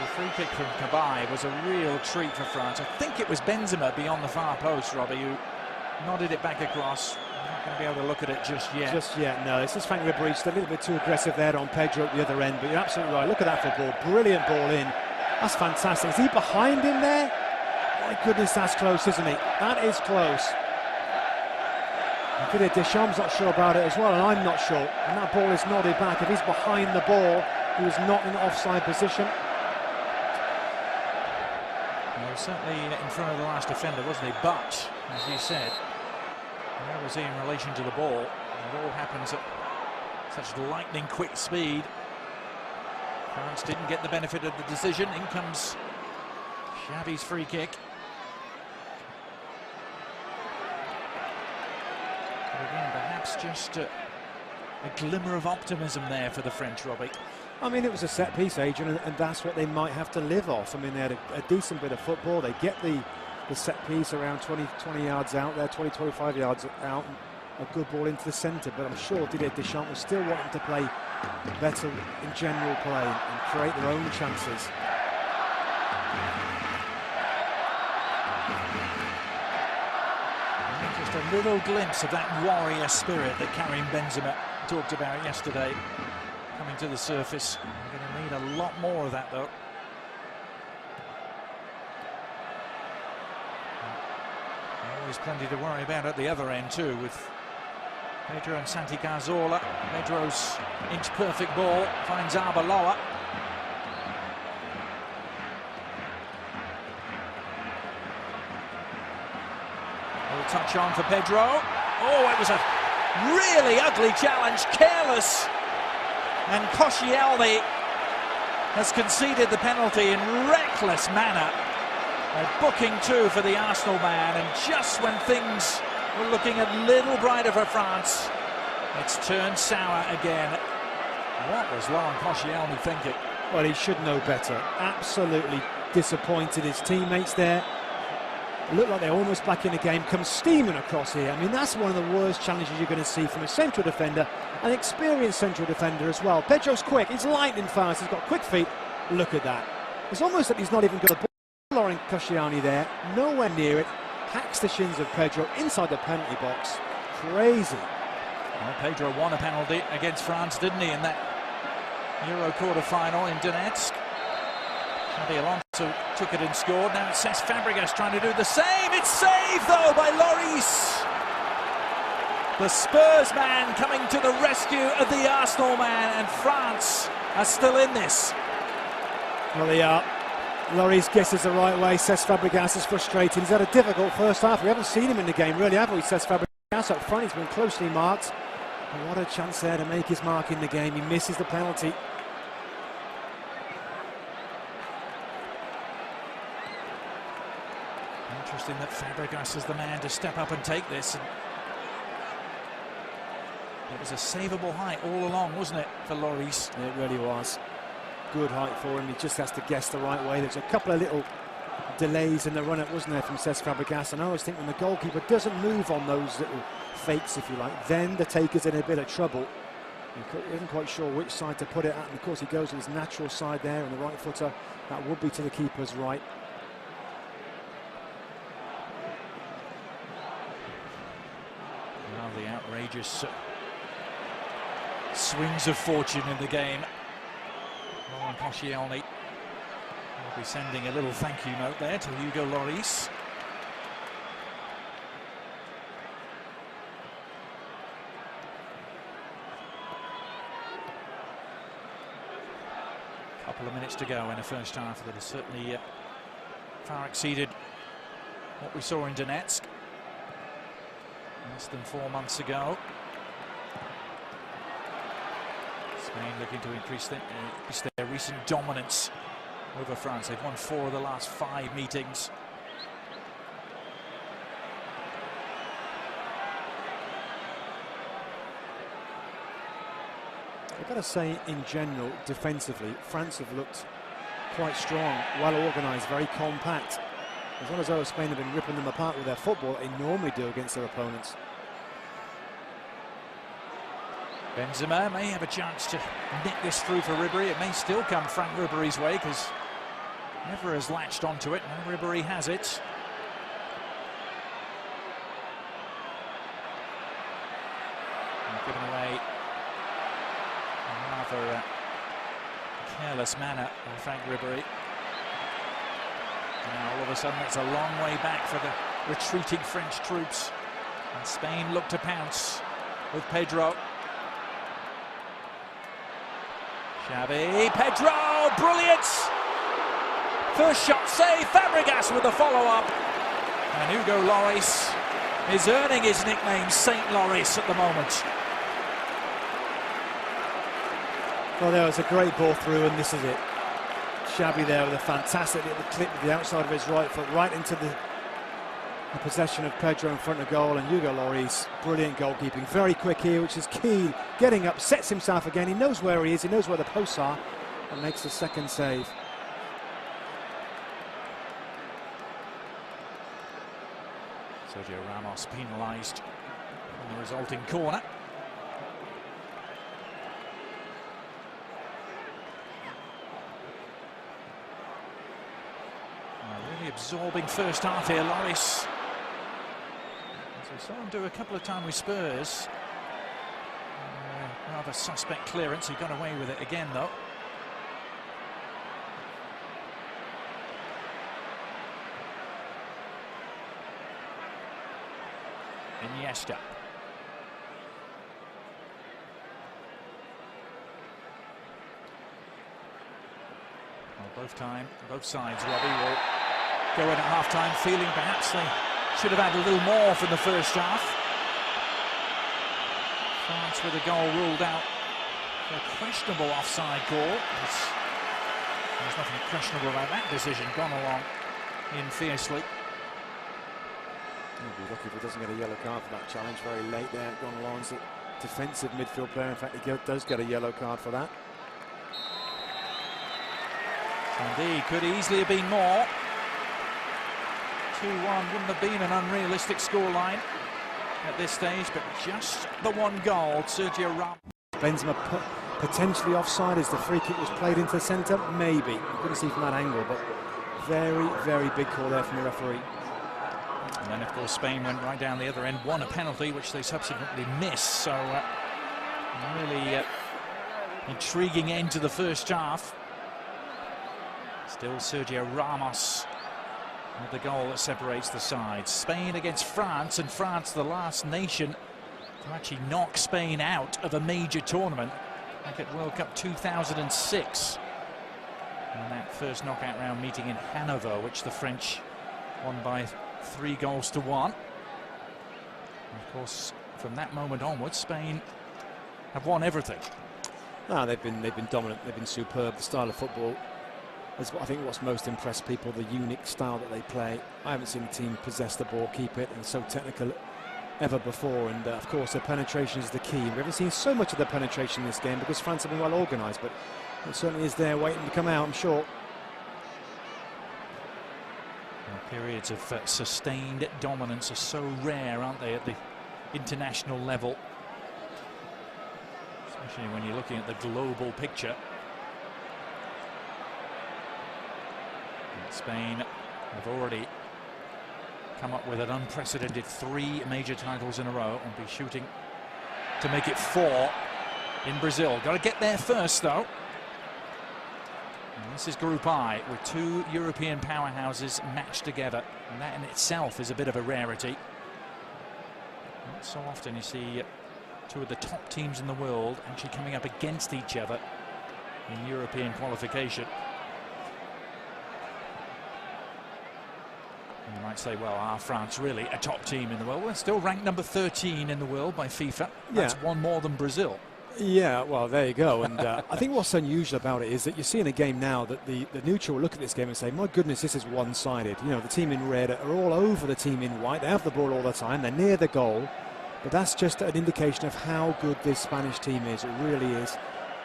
The free kick from Cabaye was a real treat for France. I think it was Benzema beyond the far post, Robbie, who nodded it back across. I'm not going to be able to look at it just yet. Just yet, no. It's just Frank Ribery, just a little bit too aggressive there on Pedro at the other end. But you're absolutely right. Look at that football. Brilliant ball in. That's fantastic. Is he behind him there? My goodness, that's close, isn't he? That is close. Didier Deschamps not sure about it as well, and I'm not sure. And that ball is nodded back. If he's behind the ball, he was not in an offside position. Well, certainly in front of the last defender, wasn't he? But, as you said, where was he in relation to the ball? It all happens at such lightning quick speed. France didn't get the benefit of the decision. In comes Xavi's free kick. But again, perhaps just a glimmer of optimism there for the French, Robbie. I mean, it was a set piece, Adrian, and that's what they might have to live off. I mean, they had a decent bit of football. They get the set piece around 20 yards out there, 25 yards out, and a good ball into the centre. But I'm sure Didier Deschamps was still wanting to play better in general play and create their own chances. And just a little glimpse of that warrior spirit that Karim Benzema talked about yesterday coming to the surface. We're going to need a lot more of that, though. Always plenty to worry about at the other end too, with Pedro and Santi Cazorla. Pedro's inch-perfect ball finds Arbeloa. Little touch on for Pedro. Oh, it was a really ugly challenge, careless. And Koscielny has conceded the penalty in reckless manner. A booking too for the Arsenal man, and just when things were looking a little brighter for France, it's turned sour again. What was Laurent Koscielny thinking? Well, he should know better. Absolutely disappointed his teammates there. Look like they're almost back in the game, come steaming across here. I mean, that's one of the worst challenges you're going to see from a central defender, an experienced central defender as well. Pedro's quick, he's lightning fast, he's got quick feet. Look at that. It's almost like he's not even got a ball. Laurent Koscielny there, nowhere near it. Hacks the shins of Pedro inside the penalty box. Crazy. Well, Pedro won a penalty against France, didn't he, in that Euro quarter-final in Donetsk. Xavi Alonso took it and scored. Now it's Cesc Fabregas trying to do the same. It's saved, though, by Lloris. The Spurs man coming to the rescue of the Arsenal man, and France are still in this. Well, they are. Lloris guesses the right way. Cesc Fabregas is frustrated. He's had a difficult first half. We haven't seen him in the game, really, have we? Cesc Fabregas up front. He's been closely marked. But what a chance there to make his mark in the game. He misses the penalty. Interesting that Fabregas is the man to step up and take this. It was a savable height all along, wasn't it, for Lloris? It really was. Good height for him. He just has to guess the right way. There's a couple of little delays in the run-up, wasn't there, from Cesc Fabregas? And I always think when the goalkeeper doesn't move on those little fakes, if you like, then the taker's in a bit of trouble. He isn't quite sure which side to put it at, and of course he goes to his natural side there on the right footer. That would be to the keeper's right. Well, the outrageous swings of fortune in the game. Laurent Koscielny Be sending a little thank you note there to Hugo Lloris. Couple of minutes to go in the first half that has certainly far exceeded what we saw in Donetsk less than 4 months ago. Spain looking to increase their recent dominance over France. They've won 4 of the last 5 meetings. I've got to say, in general, defensively, France have looked quite strong, well organised, very compact. As well as though Spain have been ripping them apart with their football they normally do against their opponents. Benzema may have a chance to nick this through for Ribery. It may still come Frank Ribery's way because never has latched onto it. Now Ribery has it. And given away in a rather careless manner by Frank Ribery. Now all of a sudden it's a long way back for the retreating French troops. And Spain look to pounce with Pedro. Xavi, Pedro, brilliant! First shot save, Fabregas with the follow-up. And Hugo Lloris is earning his nickname Saint Lloris at the moment. Well, there was a great ball through, and this is it. Xavi there with a fantastic little clip with the outside of his right foot right into the possession of Pedro in front of goal, and Hugo Lloris, brilliant goalkeeping, very quick here, which is key. Getting up, sets himself again, he knows where he is, he knows where the posts are, and makes the second save. Sergio Ramos penalised from the resulting corner. A really absorbing first half here, Lloris. As we saw him do a couple of times with Spurs. Rather suspect clearance, he got away with it again though. Iniesta. Well, both sides, Robbie, will go in at half-time feeling perhaps they should have had a little more from the first half. France with a goal ruled out for a questionable offside call. There's nothing questionable about that decision, gone along in fiercely. He'll be lucky if he doesn't get a yellow card for that challenge. Very late there. Gonalon's a defensive midfield player. In fact, he does get a yellow card for that. Indeed, could easily have been more. 2-1 wouldn't have been an unrealistic scoreline at this stage, but just the one goal. Sergio Ramos. Benzema potentially offside as the free kick was played into the centre. Maybe. You couldn't see from that angle, but very, very big call there from the referee. And then, of course, Spain went right down the other end, won a penalty, which they subsequently missed. So, really intriguing end to the first half. Still Sergio Ramos with the goal that separates the sides. Spain against France, and France the last nation to actually knock Spain out of a major tournament, like at World Cup 2006. And that first knockout round meeting in Hanover, which the French won by 3-1. And of course, from that moment onwards, Spain have won everything. No, they've been dominant. They've been superb. The style of football is, I think, what's most impressed people. The unique style that they play. I haven't seen a team possess the ball, keep it, and so technical ever before. And of course, their penetration is the key. We haven't seen so much of their penetration in this game because France have been well organised, but it certainly is there waiting to come out, I'm sure. Periods of sustained dominance are so rare, aren't they, at the international level? Especially when you're looking at the global picture. And Spain have already come up with an unprecedented 3 major titles in a row and be shooting to make it 4 in Brazil. Got to get there first, though. And this is Group I, with two European powerhouses matched together, and that in itself is a bit of a rarity. Not so often you see two of the top teams in the world actually coming up against each other in European qualification. And you might say, well, are France really a top team in the world? Well, still ranked number 13 in the world by FIFA. That's one more than Brazil. Yeah, well, there you go. And I think what's unusual about it is that you see in a game now that the neutral will look at this game and say, my goodness, this is one-sided. You know, the team in red are all over the team in white. They have the ball all the time. They're near the goal. But that's just an indication of how good this Spanish team is. It really is.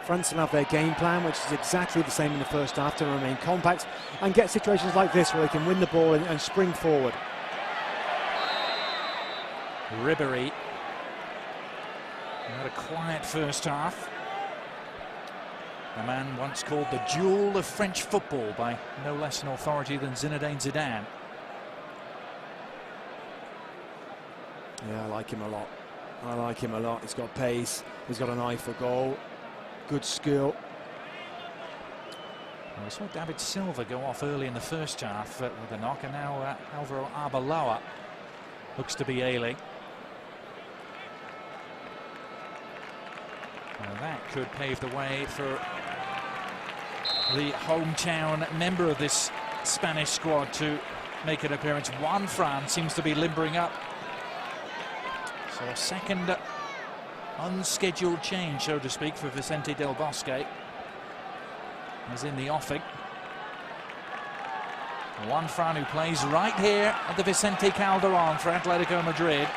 France will have their game plan, which is exactly the same in the first half, to remain compact and get situations like this where they can win the ball and spring forward. Ribery had a quiet first half. A man once called the jewel of French football by no less an authority than Zinedine Zidane. Yeah, I like him a lot. I like him a lot. He's got pace. He's got an eye for goal. Good skill. Well, we saw David Silva go off early in the first half with a knock, and now Alvaro Arbeloa looks to be ailing. Well, that could pave the way for the hometown member of this Spanish squad to make an appearance. Juan Fran seems to be limbering up. So a second unscheduled change, so to speak, for Vicente Del Bosque is in the offing. Juan Fran, who plays right here at the Vicente Calderón for Atletico Madrid.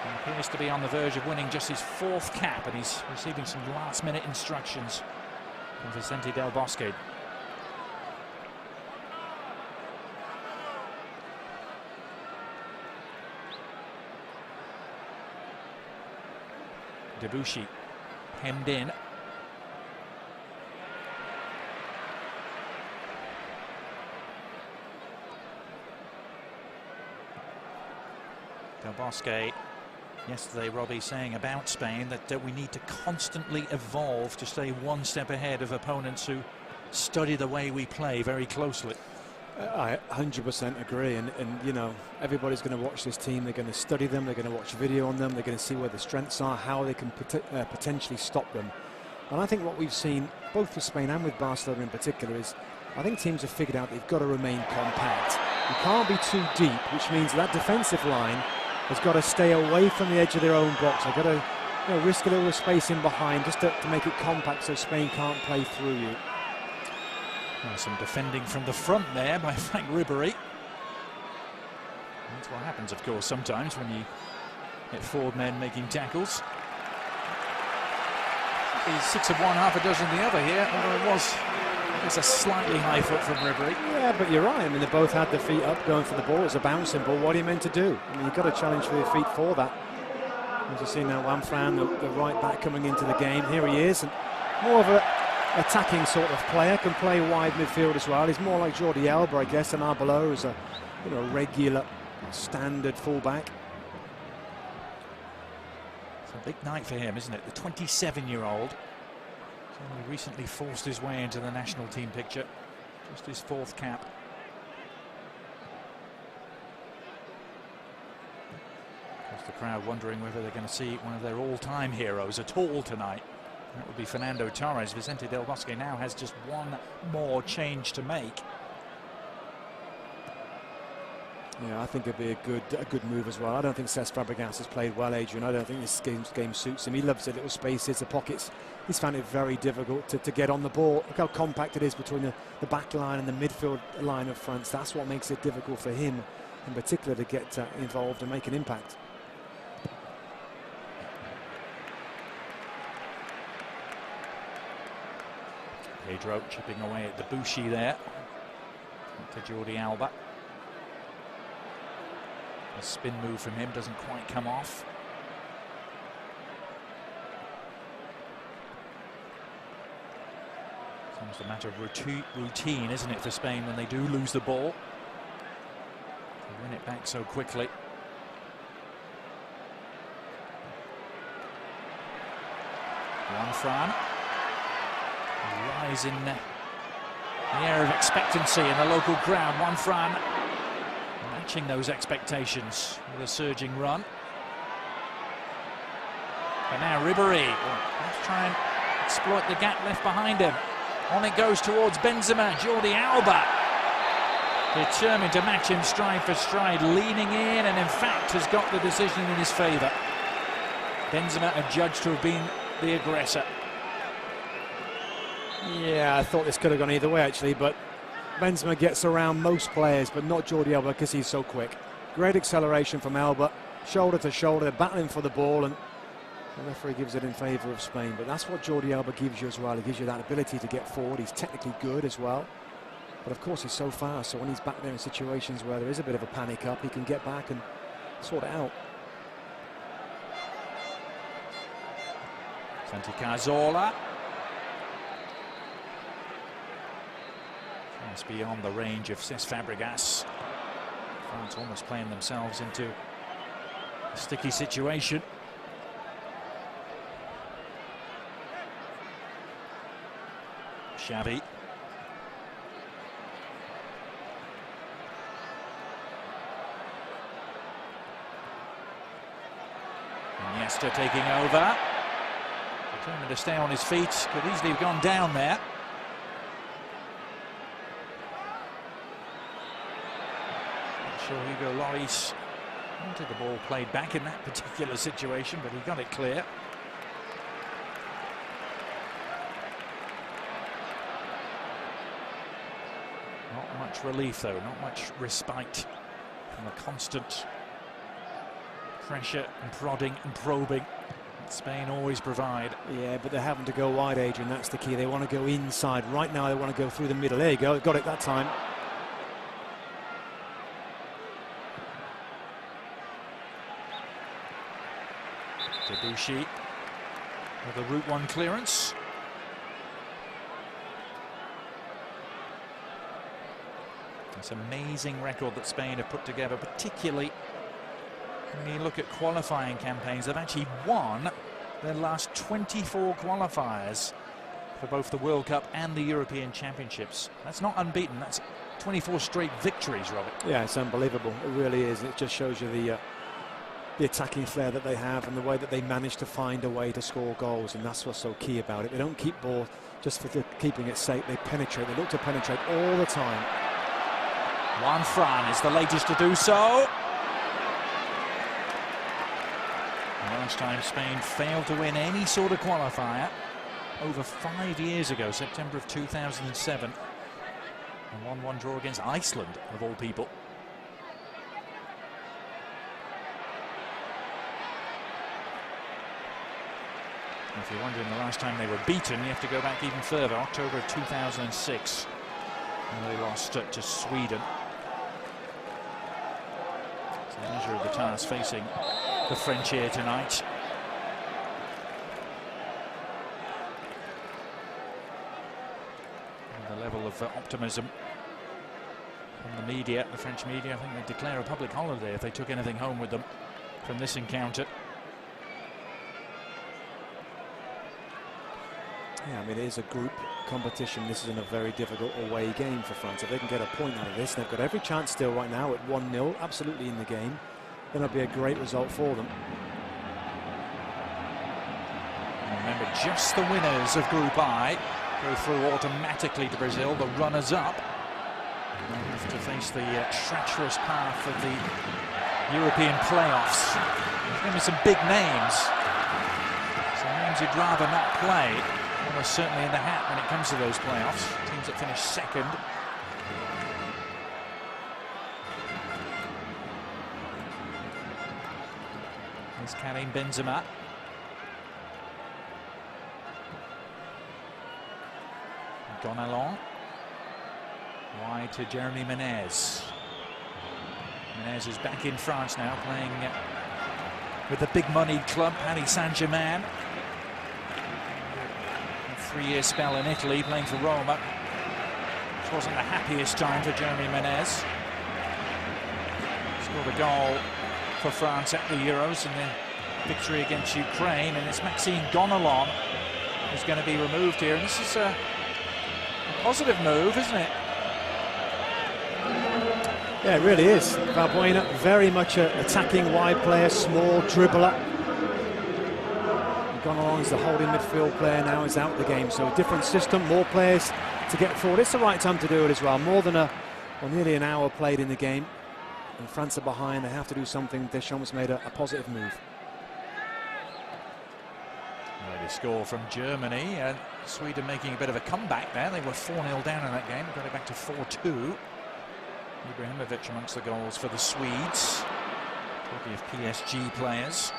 He appears to be on the verge of winning just his fourth cap, and he's receiving some last-minute instructions from Vicente Del Bosque. Debuchy hemmed in. Del Bosque, yesterday, Robbie, saying about Spain that we need to constantly evolve to stay one step ahead of opponents who study the way we play very closely. I 100% agree, and you know, everybody's going to watch this team. They're going to study them, they're going to watch video on them, they're going to see where the strengths are, how they can potentially stop them. And I think what we've seen both with Spain and with Barcelona in particular is, I think teams have figured out they've got to remain compact. You can't be too deep, which means that defensive line has got to stay away from the edge of their own box. They've got to, you know, risk a little space in behind just to make it compact so Spain can't play through you. Well, some defending from the front there by Frank Ribery. That's what happens, of course, sometimes when you get forward men making tackles. He's 6 of one, half a dozen the other here, although it was, I guess, a slightly high foot from Ribery. Yeah, but you're right. I mean, they both had their feet up going for the ball. It's a bouncing ball. What are you meant to do? I mean, you've got to challenge for your feet for that. As you see now, Juan Fran, the right back, coming into the game. Here he is, and more of a attacking sort of player, can play wide midfield as well. He's more like Jordi Alba, I guess, and Arbeloa is a, you know, regular standard fullback. It's a big night for him, isn't it? The 27-year-old has only recently forced his way into the national team picture. Just his fourth cap. Of course, the crowd wondering whether they're going to see one of their all-time heroes at all tonight. That would be Fernando Torres. Vicente Del Bosque now has just one more change to make. Yeah, I think it'd be a good move as well. I don't think Cesc Fabregas has played well, Adrian. I don't think this game suits him. He loves the little spaces, the pockets. He's found it very difficult to get on the ball. Look how compact it is between the back line and the midfield line of France. That's what makes it difficult for him, in particular, to get involved and make an impact. Pedro chipping away at Debuchy there. To Jordi Alba. A spin move from him doesn't quite come off. It's almost a matter of routine, isn't it, for Spain when they do lose the ball? They win it back so quickly. Juan Fran. rise in the air of expectancy in the local crowd. Juan Fran matching those expectations with a surging run. And now Ribery, let's try and exploit the gap left behind him. On it goes towards Benzema. Jordi Alba, determined to match him stride for stride, leaning in, and in fact has got the decision in his favour. Benzema adjudged to have been the aggressor. Yeah, I thought this could have gone either way actually, but Benzema gets around most players, but not Jordi Alba because he's so quick. Great acceleration from Alba, shoulder to shoulder, they're battling for the ball, and the referee gives it in favour of Spain. But that's what Jordi Alba gives you as well. He gives you that ability to get forward. He's technically good as well. But of course he's so fast, so when he's back there in situations where there is a bit of a panic up, he can get back and sort it out. Santi Cazorla. It's beyond the range of Cesc Fabregas. France almost playing themselves into a sticky situation. Xavi. Iniesta taking over. Determined to stay on his feet. Could easily have gone down there. Not sure Hugo Lloris wanted the ball played back in that particular situation, but he got it clear. Not much relief though, not much respite from the constant pressure and prodding and probing that Spain always provide. Yeah, but they're having to go wide, Adrian, that's the key. They want to go inside. Right now they want to go through the middle. There you go, got it that time. Debuchy with a Route 1 clearance. It's an amazing record that Spain have put together, particularly when you look at qualifying campaigns. They've actually won their last 24 qualifiers for both the World Cup and the European Championships. That's not unbeaten, that's 24 straight victories, Robert. Yeah, it's unbelievable, it really is. It just shows you the attacking flair that they have and the way that they manage to find a way to score goals, and that's what's so key about it. They don't keep ball just for keeping it safe, they penetrate, they look to penetrate all the time. Juan Fran is the latest to do so. Last time Spain failed to win any sort of qualifier over 5 years ago, September of 2007. A 1-1 draw against Iceland, of all people. If you're wondering the last time they were beaten, you have to go back even further, October of 2006, when they lost to Sweden. It's the measure of the task facing the French here tonight. And the level of optimism from the media, the French media, I think they'd declare a public holiday if they took anything home with them from this encounter. Yeah, I mean, it is a group competition. This isn't a very difficult away game for France. If they can get a point out of this, they've got every chance still right now at 1-0, absolutely in the game. Then it'll be a great result for them. And remember, just the winners of Group I go through automatically to Brazil, the runners-up. They'll have to face the treacherous path of the European playoffs. There's going to be some big names. Some names you'd rather not play. Almost certainly in the hat when it comes to those playoffs. Teams that finish second. Here's Karim Benzema. Gonalon. Wide to Jeremy Menez. Menez is back in France now, playing with the big money club, Paris Saint-Germain. 3-year spell in Italy, playing for Roma. Which wasn't the happiest time for Jeremy Menez. Scored a goal for France at the Euros in the victory against Ukraine, and it's Maxime Gonalon who's going to be removed here. And this is Positive move, isn't it? Yeah, it really is. Valbuena, very much an attacking wide player, small dribbler. Gone along as the holding midfield player, now is out of the game. So a different system, more players to get forward. It's the right time to do it as well. More than nearly an hour played in the game. And France are behind, they have to do something. Deschamps made a positive move. Well, they score from Germany, and Sweden making a bit of a comeback there. They were 4-0 down in that game, got it back to 4-2. Ibrahimovic amongst the goals for the Swedes. Talking of PSG players.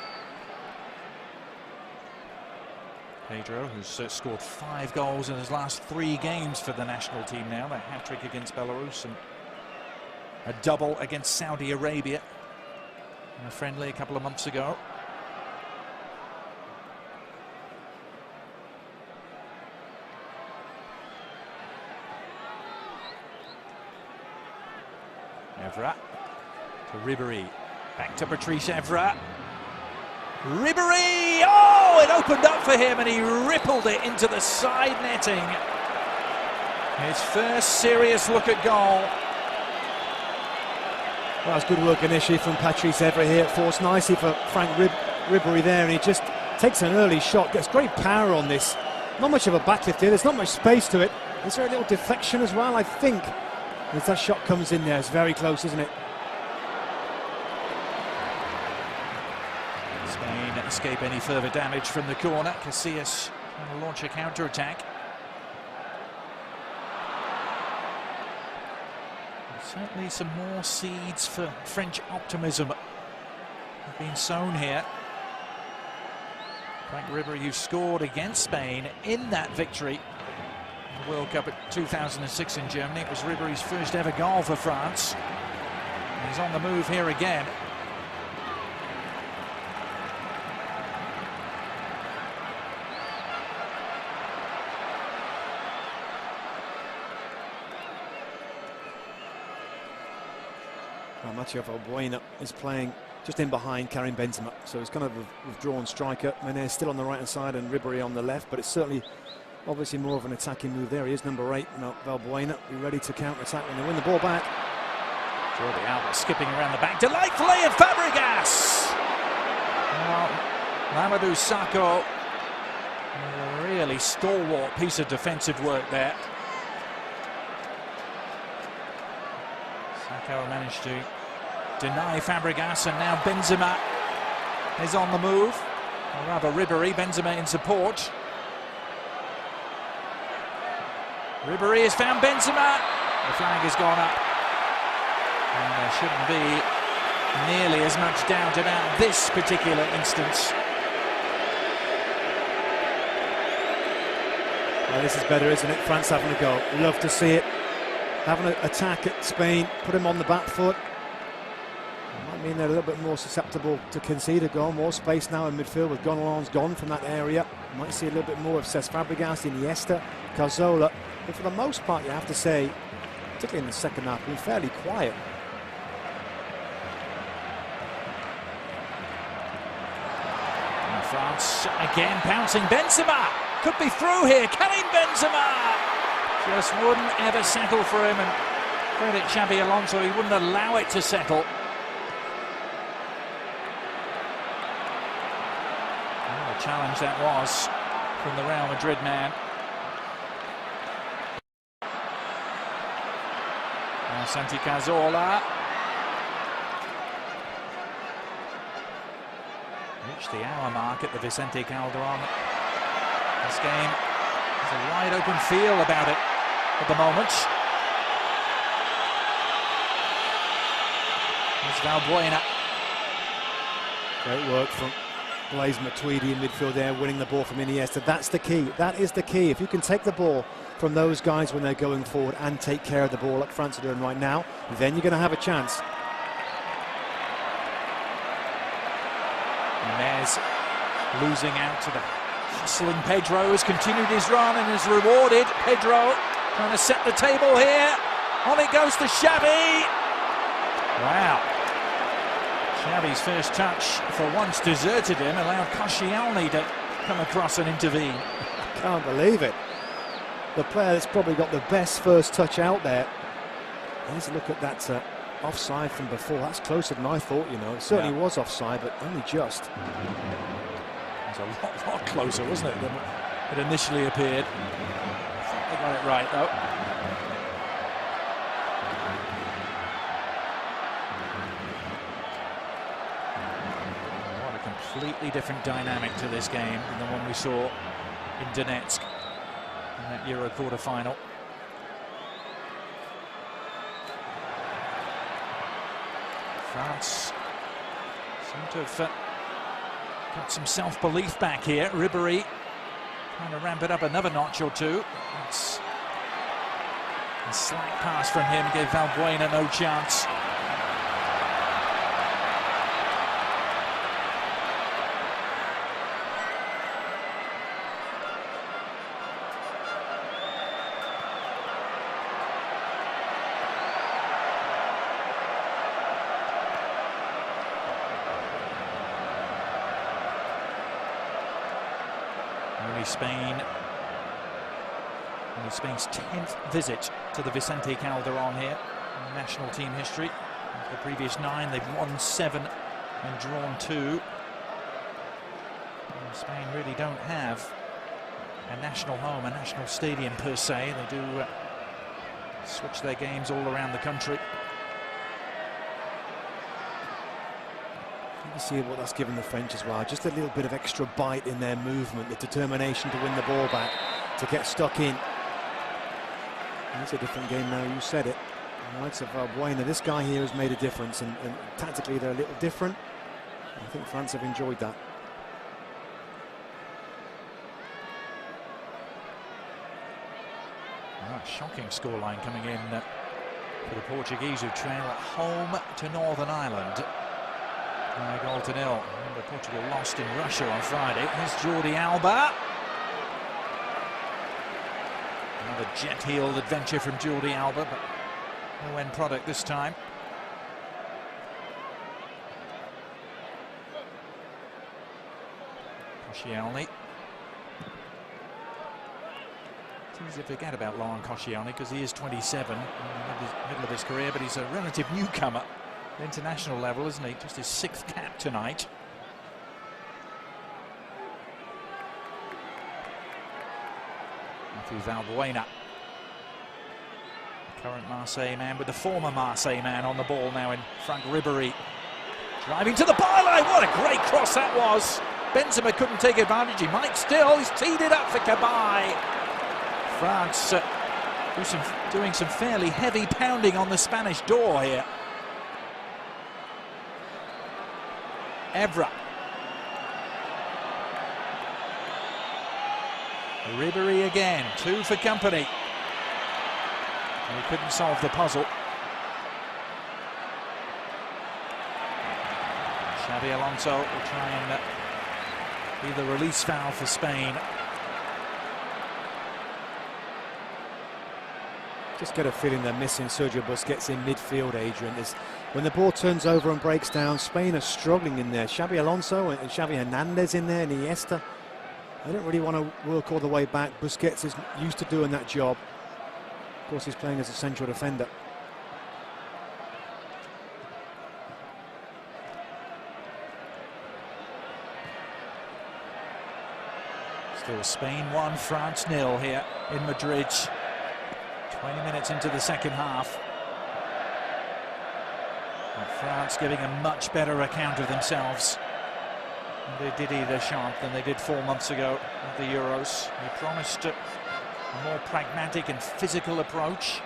Pedro, who's scored 5 goals in his last 3 games for the national team now. A hat-trick against Belarus and a double against Saudi Arabia in a friendly a couple of months ago. Evra to Ribery, back to Patrice Evra. Ribery! Oh, it opened up for him and he rippled it into the side netting. His first serious look at goal. Well, that's good work initially from Patrice Evra here. Forced nicely for Frank Ribery there, and he just takes an early shot. Gets great power on this. Not much of a backlift here. There's not much space to it. Is there a little deflection as well? I think as that shot comes in there, it's very close, isn't it? Spain escape any further damage from the corner. Casillas trying to launch a counter-attack. Certainly some more seeds for French optimism have been sown here. Frank Ribery, who scored against Spain in that victory in the World Cup at 2006 in Germany. It was Ribery's first ever goal for France. And he's on the move here again. Well, Mathieu Valbuena is playing just in behind Karim Benzema, so he's kind of a withdrawn striker. Mené still on the right hand side and Ribery on the left, but it's certainly obviously more of an attacking move there. He is number 8. Now Valbuena be ready to counter-attack when they win the ball back. Jordi Alba skipping around the back delightfully, and Fabregas! Well, Mamadou Sakho, a really stalwart piece of defensive work there. Sakho managed to deny Fabregas, and now Benzema is on the move. Or rather Ribery, Benzema in support. Ribery has found Benzema. The flag has gone up. And there shouldn't be nearly as much doubt about this particular instance. Well, this is better, isn't it? France having a go. Love to see it. Having an attack at Spain, put him on the back foot. Might mean they're a little bit more susceptible to concede a goal. More space now in midfield with Gonalon's gone from that area. Might see a little bit more of Cesc Fabregas, Iniesta, Cazorla. But for the most part, you have to say, particularly in the second half, been fairly quiet. And France again pouncing. Benzema could be through here. Karim Benzema just wouldn't ever settle for him, and credit Xavi Alonso, he wouldn't allow it to settle. What a challenge that was from the Real Madrid man. Now Santi Cazorla. Reached the hour mark at the Vicente Calderon. This game has a wide open feel about it at the moment. There's Valbuena. Great work from Blaise Matuidi in midfield there, winning the ball from Iniesta. That's the key. That is the key. If you can take the ball from those guys when they're going forward and take care of the ball like France are doing right now, then you're going to have a chance. Nunez losing out to the hustling Pedro, has continued his run and is rewarded. Pedro trying to set the table here. On it goes to Xavi. Wow. Xavi's first touch for once deserted him, allowed Koscielny to come across and intervene. Can't believe it. the player that's probably got the best first touch out there. Let's look at that offside from before. That's closer than I thought, you know. It certainly was offside, but only just. It was a lot closer, wasn't it, than it initially appeared. I think they got it right, though. What a completely different dynamic to this game than the one we saw in Donetsk in that Euro quarter-final. France seem to have got some self-belief back here. Ribery trying to ramp it up another notch or two. It's a slack pass from him gave Valbuena no chance. Spain's 10th visit to the Vicente Calderon here in national team history. Of the previous 9, they've won 7 and drawn 2. And Spain really don't have a national home, a national stadium per se. They do switch their games all around the country. You can see what that's given the French as well. Just a little bit of extra bite in their movement, the determination to win the ball back, to get stuck in. It's a different game now, you said it. The likes of Valbuena, this guy here has made a difference, and tactically they're a little different. I think France have enjoyed that. Shocking scoreline coming in for the Portuguese, who trail at home to Northern Ireland. A goal to nil. Remember, Portugal lost in Russia on Friday. Here's Jordi Alba. Another jet-heeled adventure from Jordi Alba, but no end product this time. Koscielny. It's easy to forget about Laurent Koscielny because he is 27, in the middle of his career, but he's a relative newcomer at international level, isn't he? Just his 6th cap tonight. Valbuena, the current Marseille man with the former Marseille man on the ball now in Frank Ribery. Driving to the byline, what a great cross that was. Benzema couldn't take advantage, he might still, he's teed it up for Cabaye. France doing some fairly heavy pounding on the Spanish door here. Evra. Ribery again, 2 for company. He couldn't solve the puzzle. Xavi Alonso will try and be the release foul for Spain. Just get a feeling they're missing Sergio Busquets in midfield, Adrian. When the ball turns over and breaks down, Spain are struggling in there. Xavi Alonso and Xavi Hernandez in there, and Iniesta. They don't really want to work all the way back. Busquets is used to doing that job. Of course, he's playing as a central defender. Still Spain 1, France 0 here in Madrid. 20 minutes into the second half. And France giving a much better account of themselves. They did Deschamps than they did 4 months ago at the Euros. He promised a more pragmatic and physical approach.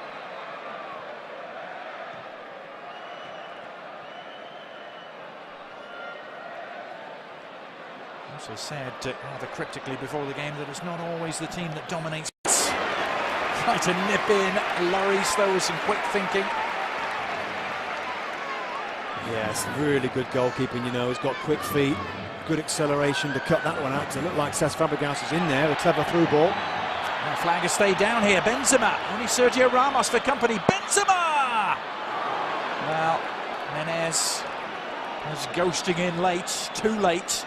Also said rather cryptically before the game that it's not always the team that dominates. Try to nip in Lloris though with some quick thinking. Yes, really good goalkeeping, you know. He's got quick feet, good acceleration to cut that one out. Because it looked like Cesc Fabregas is in there, a clever through ball. The flag has stayed down here. Benzema, only Sergio Ramos for company. Benzema! Well, Menez was ghosting in late, too late.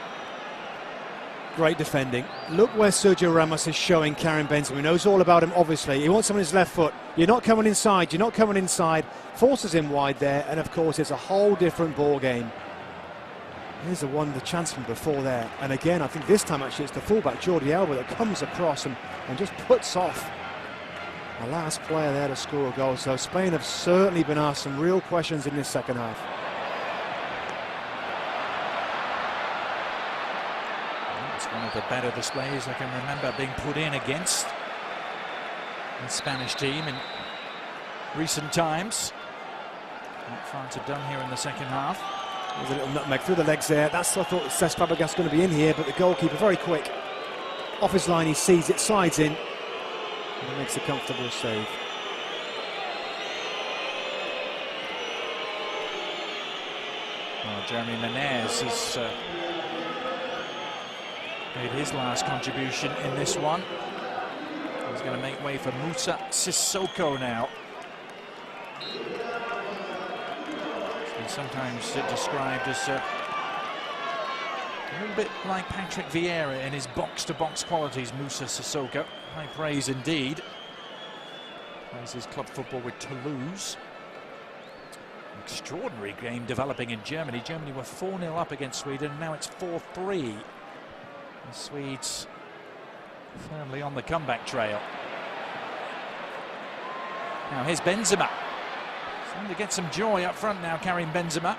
Great defending. Look where Sergio Ramos is showing Karim Benzema. He knows all about him, obviously. He wants him on his left foot. You're not coming inside. You're not coming inside. Forces him wide there. And, of course, it's a whole different ball game. Here's the chance from before there. And, again, I think this time, actually, it's the fullback, Jordi Alba, that comes across and just puts off the last player there to score a goal. So Spain have certainly been asked some real questions in this second half. It's one of the better displays I can remember being put in against the Spanish team in recent times. What France have done here in the second half. There's a little nutmeg through the legs there. That's what I thought Cesc Fabregas going to be in here, but the goalkeeper very quick. Off his line, he sees it, slides in, and he makes a comfortable save. Well, Jeremy Menez has made his last contribution in this one. He's going to make way for Musa Sissoko now. He's been sometimes described as a little bit like Patrick Vieira in his box-to-box qualities. Musa Sissoko, high praise indeed. Plays his club football with Toulouse. Extraordinary game developing in Germany. Germany were 4-0 up against Sweden. Now it's 4-3. The Swedes firmly on the comeback trail. Now here's Benzema. Starting to get some joy up front now, Karim Benzema.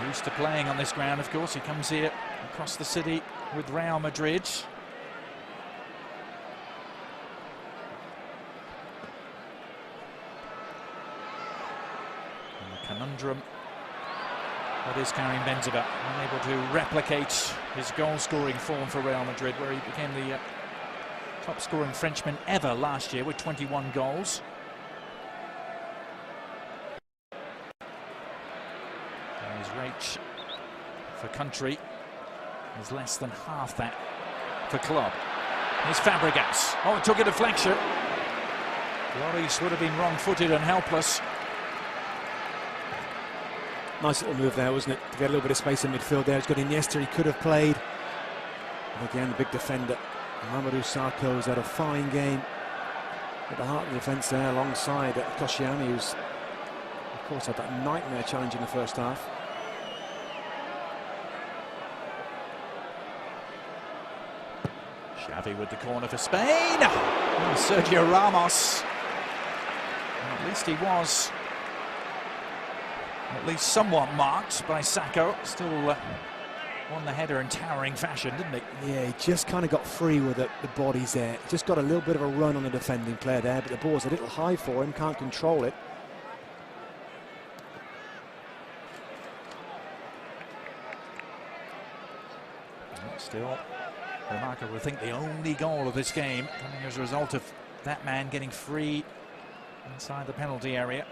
Used to playing on this ground, of course. He comes here across the city with Real Madrid. Conundrum that is Karim Benzema, unable to replicate his goal-scoring form for Real Madrid, where he became the top-scoring Frenchman ever last year with 21 goals. And his rate for country is less than half that for club. Here's Fabregas. Oh, it took a deflection. Lloris would have been wrong-footed and helpless. Nice little move there, wasn't it? To get a little bit of space in midfield there. He's got Iniesta, he could have played. And again, the big defender, Mamadou Sakho's had a fine game at the heart of the defence there, alongside Koscielny, who's, of course, had that nightmare challenge in the first half. Xavi with the corner for Spain. Oh, Sergio Ramos. Well, at least he was at least somewhat marked by Sakho. Still won the header in towering fashion, didn't he? Yeah, he just kind of got free with the bodies there. Just got a little bit of a run on the defending player there, but the ball's a little high for him, can't control it. Still remarkable. I think the only goal of this game coming as a result of that man getting free inside the penalty area.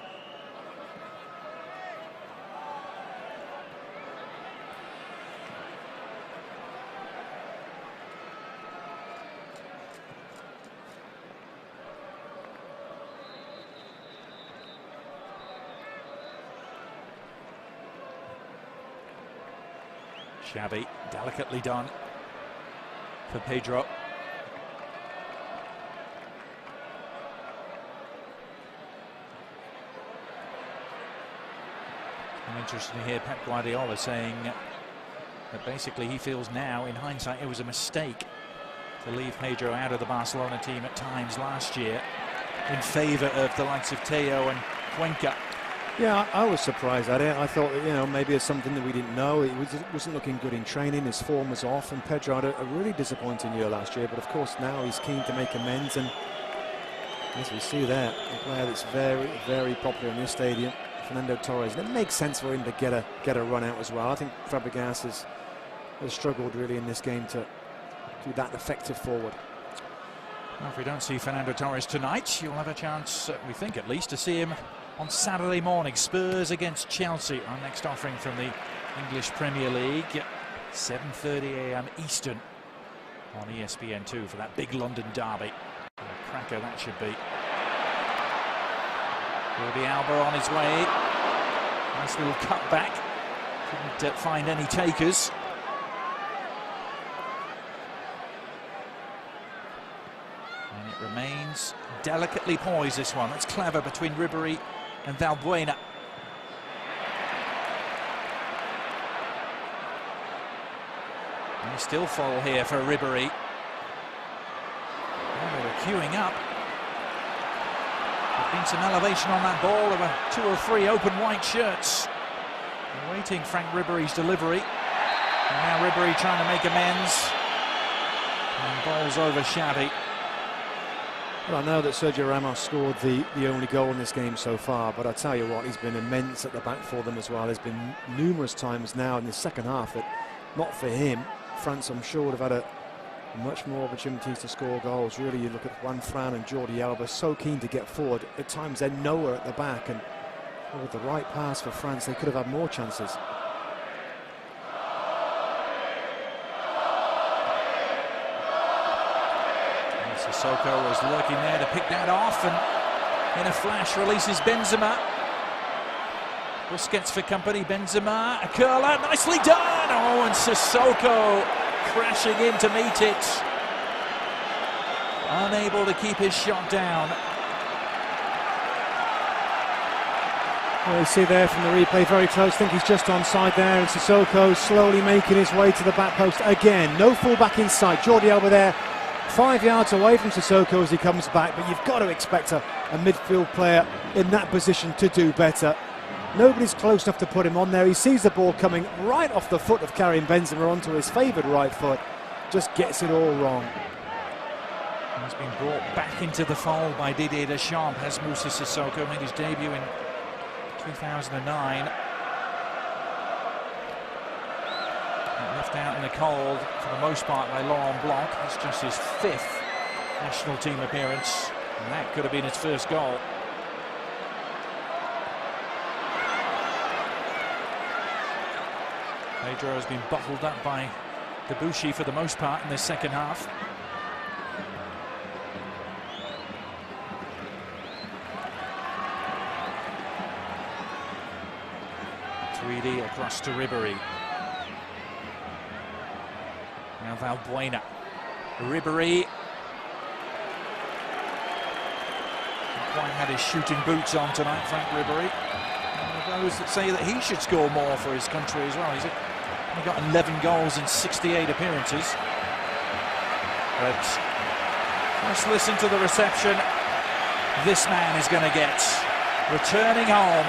Xavi, delicately done for Pedro. I'm interested to hear Pep Guardiola saying that basically he feels now, in hindsight, it was a mistake to leave Pedro out of the Barcelona team at times last year in favour of the likes of Teo and Cuenca. Yeah, I was surprised at it. I thought that, you know, maybe it's something that we didn't know. It wasn't looking good in training. His form was off, and Pedro had a really disappointing year last year. But of course now he's keen to make amends, and as we see there, a player that's very, very popular in this stadium, Fernando Torres. And it makes sense for him to get a run out as well. I think Fabregas has struggled really in this game to do that effective forward. Well, if we don't see Fernando Torres tonight, you'll have a chance, we think at least, to see him on Saturday morning. Spurs against Chelsea, our next offering from the English Premier League. 7:30 AM Eastern on ESPN2 for that big London derby. What a cracker that should be. Jordi Alba on his way. Nice little cut back. Couldn't find any takers. And it remains delicately poised, this one. That's clever between Ribery and Valbuena. And still fall here for Ribery. Oh, they were queuing up. There's been some elevation on that ball. There were 2 or 3 open white shirts. Awaiting Frank Ribery's delivery. And now Ribery trying to make amends. And bowls over Xavi. Well, I know that Sergio Ramos scored the only goal in this game so far, but I tell you what, he's been immense at the back for them as well. There's been numerous times now in the second half that, not for him, France, I'm sure, would have had much more opportunities to score goals. Really, you look at Juan Fran and Jordi Alba, so keen to get forward. At times, they're nowhere at the back, and with the right pass for France, they could have had more chances. Sissoko was lurking there to pick that off, and in a flash releases Benzema. Busquets for company. Benzema, a curler, nicely done. Oh, and Sissoko crashing in to meet it. Unable to keep his shot down. Well, you see there from the replay, very close. I think he's just onside there, and Sissoko slowly making his way to the back post again. No full-back in sight. Jordi Alba there, 5 yards away from Sissoko as he comes back, but you've got to expect a midfield player in that position to do better. Nobody's close enough to put him on there. He sees the ball coming right off the foot of Karim Benzema onto his favoured right foot. Just gets it all wrong. He's been brought back into the fold by Didier Deschamps, has Moussa Sissoko. Made his debut in 2009. Left out in the cold for the most part by Laurent Blanc. It's just his 5th national team appearance, and that could have been his first goal. Pedro has been bottled up by Debuchy for the most part in the second half. Tweedy across to Ribery. Now Valbuena. Ribery. Not quite had his shooting boots on tonight, Frank Ribery. Those that say that he should score more for his country as well. He's only got 11 goals in 68 appearances. But just listen to the reception this man is going to get. Returning home.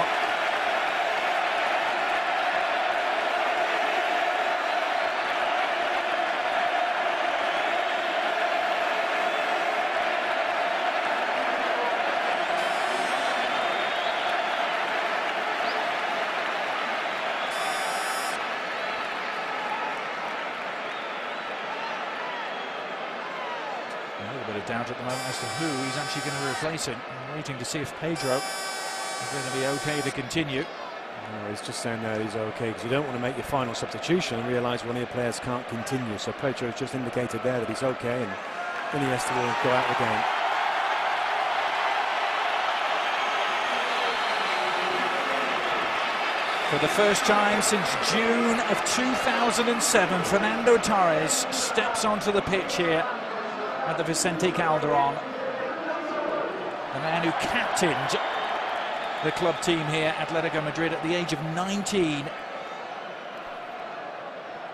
A little bit of doubt at the moment as to who he's actually going to replace him. I'm waiting to see if Pedro is going to be okay to continue. No, he's just saying that he's okay because you don't want to make your final substitution and realise one of your players can't continue. So Pedro has just indicated there that he's okay, and Iniesta will go out of the game. For the first time since June of 2007, Fernando Torres steps onto the pitch here at the Vicente Calderon. The man who captained the club team here, Atletico Madrid, at the age of 19.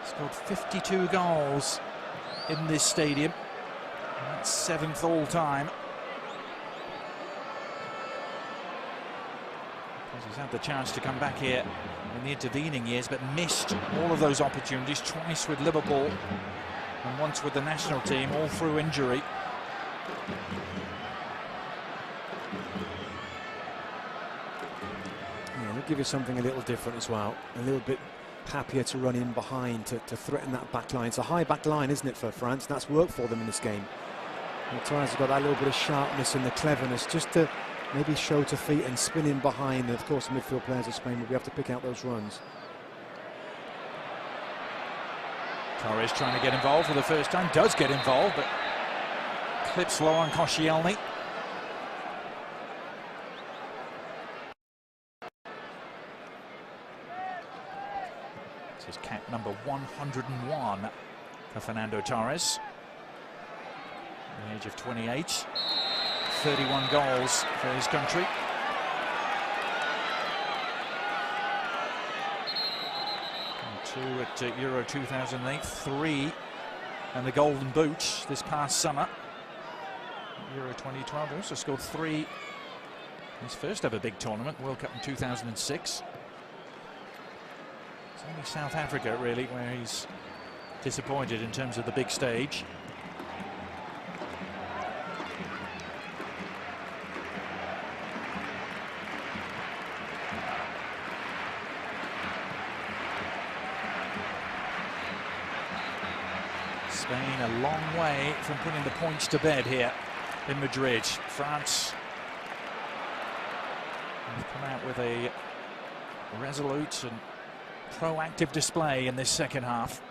Scored 52 goals in this stadium. And that's 7th all time. He's had the chance to come back here in the intervening years, but missed all of those opportunities, twice with Liverpool and once with the national team, all through injury. Yeah, they'll give you something a little different as well. A little bit happier to run in behind to threaten that back line. It's a high back line, isn't it, for France? And that's worked for them in this game. And Torres has got that little bit of sharpness and the cleverness just to maybe show to feet and spin in behind. And of course, the midfield players of Spain will be able to pick out those runs. Torres trying to get involved for the first time, does get involved, but clips low on Koscielny. This is cap number 101 for Fernando Torres. At the age of 28, 31 goals for his country. And 2 at Euro 2008, 3 and the Golden Boot this past summer. Euro 2012, he also scored 3 in his first ever big tournament, World Cup in 2006. It's only South Africa, really, where he's disappointed in terms of the big stage. Spain a long way from putting the points to bed here in Madrid. France have come out with a resolute and proactive display in this second half.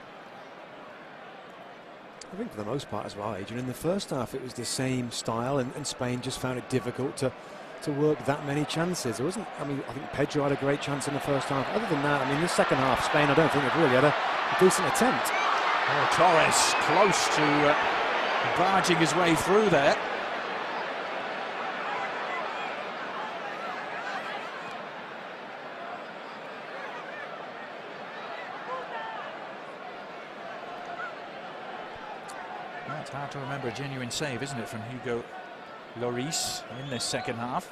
I think for the most part as well, Adrian, in the first half it was the same style, and Spain just found it difficult to work that many chances. It wasn't, I mean, I think Pedro had a great chance in the first half. Other than that, I mean, this second half, Spain, I don't think they've really had a decent attempt. Oh, Torres close to barging his way through there. Well, it's hard to remember a genuine save, isn't it, from Hugo Lloris in this second half.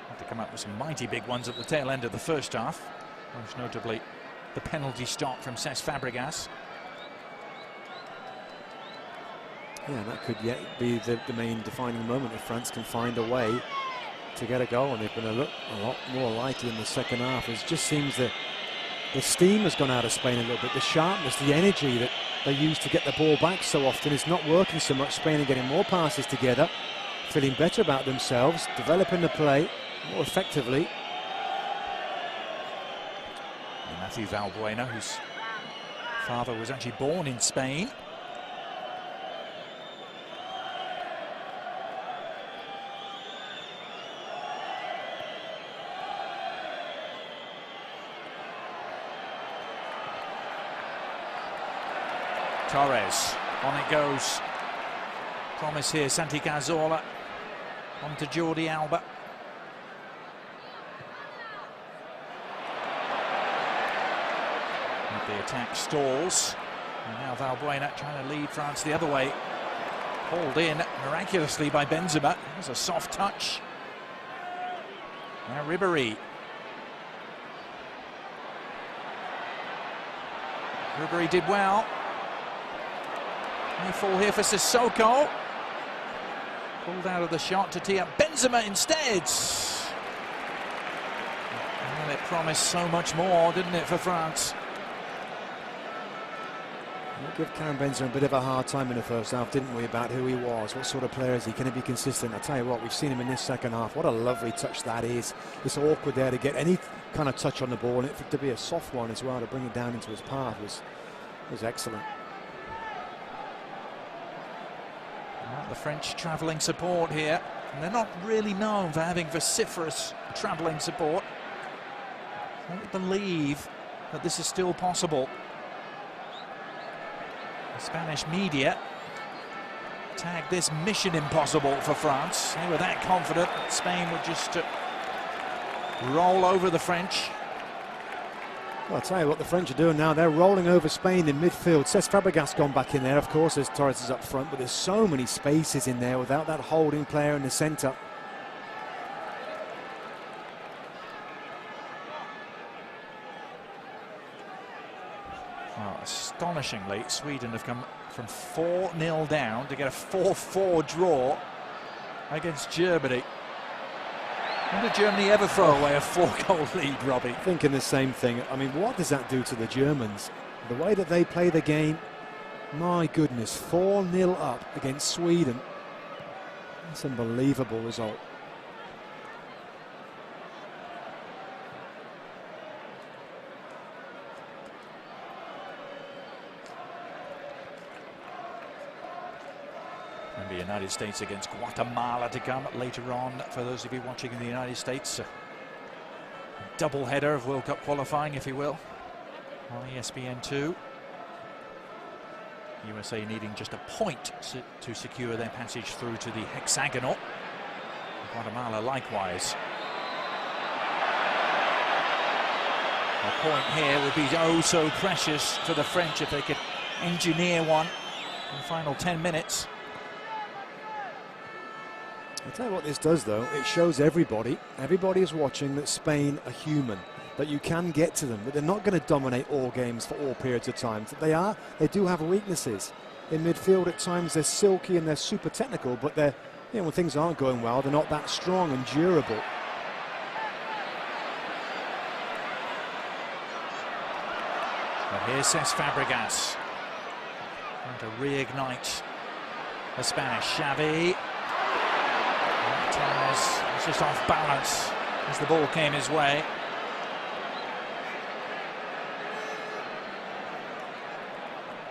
Had to come up with some mighty big ones at the tail end of the first half, most notably the penalty stop from Cesc Fabregas. Yeah, that could yet be the main defining moment if France can find a way to get a goal, and they're going to look a lot more likely in the second half. It just seems that the steam has gone out of Spain a little bit. The sharpness, the energy that they use to get the ball back so often is not working so much. Spain are getting more passes together, feeling better about themselves, developing the play more effectively. Matthew Valbuena, whose father was actually born in Spain. Torres, on it goes. Promise here, Santi Cazorla. On to Jordi Alba. The attack stalls, and now Valbuena trying to lead France the other way. Hauled in miraculously by Benzema. There's a soft touch. Now Ribery. Ribery did well. High fall here for Sissoko. Pulled out of the shot to tee up Benzema instead. Well, it promised so much more, didn't it, for France? We'll give Karim Benzema a bit of a hard time in the first half, didn't we, about who he was, what sort of player is he, can he be consistent? I tell you what, we've seen him in this second half. What a lovely touch that is. It's awkward there to get any kind of touch on the ball, and it to be a soft one as well, to bring it down into his path was excellent. Well, the French travelling support here, and they're not really known for having vociferous travelling support. I don't believe that this is still possible. The Spanish media tagged this mission impossible for France. They were that confident that Spain would just roll over the French. Well, I'll tell you what the French are doing now. They're rolling over Spain in midfield. Cesc Fabregas gone back in there, of course, as Torres is up front, but there's so many spaces in there without that holding player in the centre. Well, astonishingly, Sweden have come from 4-0 down to get a 4-4 draw against Germany. When did Germany ever throw away a 4-goal lead, Robbie? Thinking the same thing. I mean, what does that do to the Germans? The way that they play the game, my goodness, 4-0 up against Sweden. That's an unbelievable result. The United States against Guatemala to come later on for those of you watching in the United States. double header of World Cup qualifying, if you will, on ESPN2. USA needing just a point to secure their passage through to the hexagonal. Guatemala likewise. A point here would be oh so precious for the French if they could engineer one in the final 10 minutes. I'll tell you what this does, though. It shows everybody is watching, that Spain are human, that you can get to them, that they're not going to dominate all games for all periods of time. That they do have weaknesses. In midfield at times they're silky and they're super technical, but they're, you know, when things aren't going well, they're not that strong and durable. But here's Cesc Fabregas trying to reignite the Spanish. Xavi. Torres was just off balance as the ball came his way.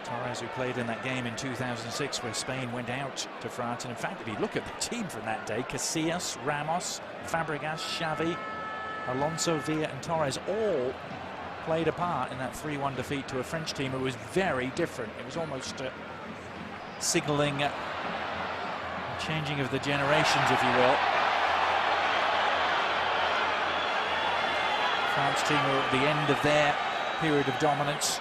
Torres, who played in that game in 2006 where Spain went out to France, and in fact if you look at the team from that day, Casillas, Ramos, Fabregas, Xavi, Alonso, Villa and Torres all played a part in that 3-1 defeat to a French team who was very different. It was almost signalling a changing of the generations, if you will. France team were at the end of their period of dominance.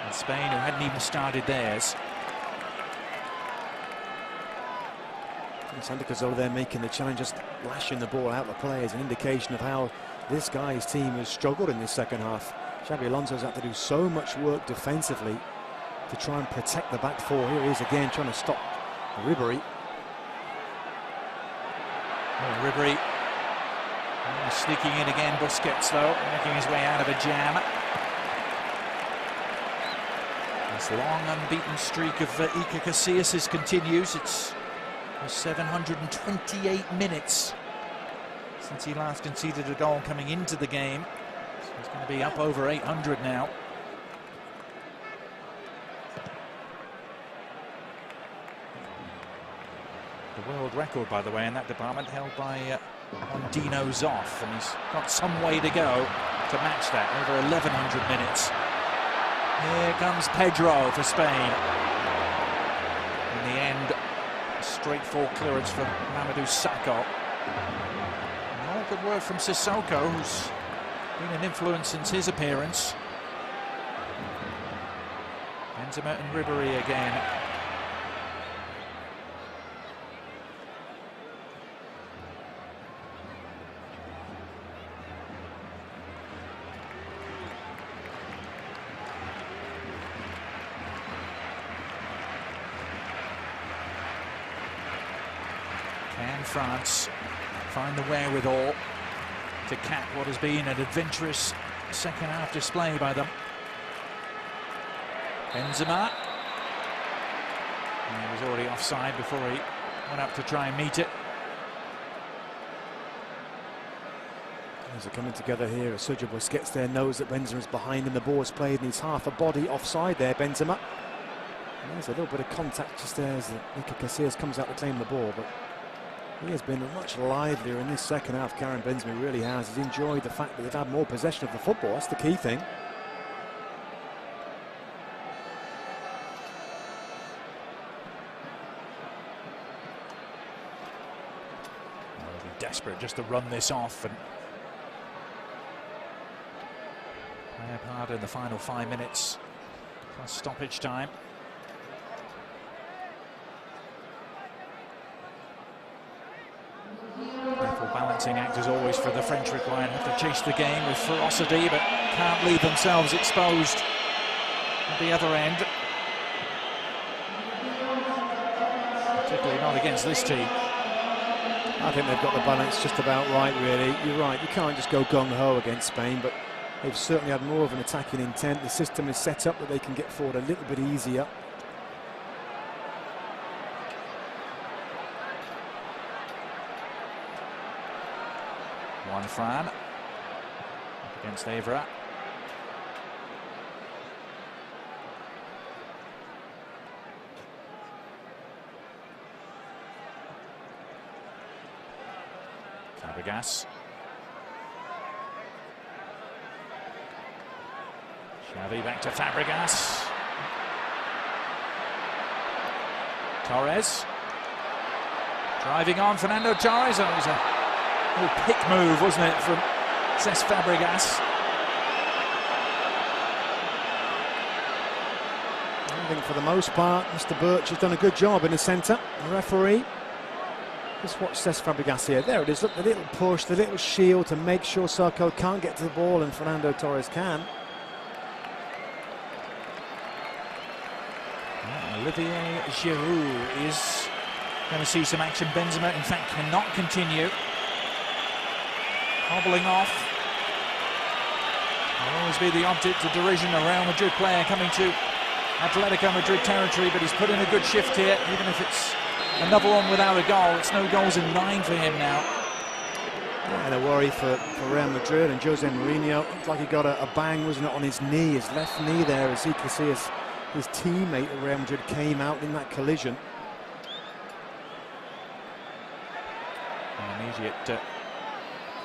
And Spain, who hadn't even started theirs. Santi Cazorla there making the challenge, just lashing the ball out the play is an indication of how this guy's team has struggled in this second half. Xabi Alonso's had to do so much work defensively to try and protect the back four. Here he is again trying to stop Ribery. Oh, Ribery sneaking in again. Busquets though making his way out of a jam. This long unbeaten streak of Iker Casillas continues. It's 728 minutes since he last conceded a goal coming into the game. So he's going to be up over 800 now. The world record, by the way, in that department held by Dino Zoff, and he's got some way to go to match that, over 1,100 minutes. Here comes Pedro for Spain. In the end, a straightforward clearance from Mamadou Sakho. And all good work from Sissoko, who's been an influence since his appearance. Benzema and Ribery again. Can France find the wherewithal to cap what has been an adventurous second half display by them? Benzema. And he was already offside before he went up to try and meet it. As they're coming together here, Sergio Busquets there knows that Benzema's behind him. The ball is played and he's half a body offside there, Benzema. And there's a little bit of contact just there as Iker Casillas comes out to claim the ball, but he has been much livelier in this second half. Karim Benzema really has. He's enjoyed the fact that they've had more possession of the football. That's the key thing. They'll be desperate just to run this off and play a part in the final 5 minutes plus stoppage time. Balancing act as always for the French, required have to chase the game with ferocity, but can't leave themselves exposed at the other end. Particularly not against this team. I think they've got the balance just about right, really. You're right, you can't just go gung-ho against Spain, but they've certainly had more of an attacking intent. The system is set up that they can get forward a little bit easier. Juan Fran against Evra. Fabregas. Xavi back to Fabregas. Torres. Driving on, Fernando Torres. Oh, it was a little pick move, wasn't it, from Cesc Fabregas. I think for the most part, Mr. Birch has done a good job in the centre. The referee. Just watch Cesc Fabregas here. There it is. Look, the little push, the little shield to make sure Sarko can't get to the ball, and Fernando Torres can. Olivier Giroud is going to see some action. Benzema, in fact, cannot continue. Hobbling off. Will always be the object of derision, a Real Madrid player coming to Atletico Madrid territory, but he's put in a good shift here, even if it's another one without a goal. It's no goals in 9 for him now. Yeah, and a worry for Real Madrid, and Jose Mourinho. Looked like he got a bang, wasn't it, on his knee, his left knee there, as he could see his teammate at Real Madrid came out in that collision. An immediate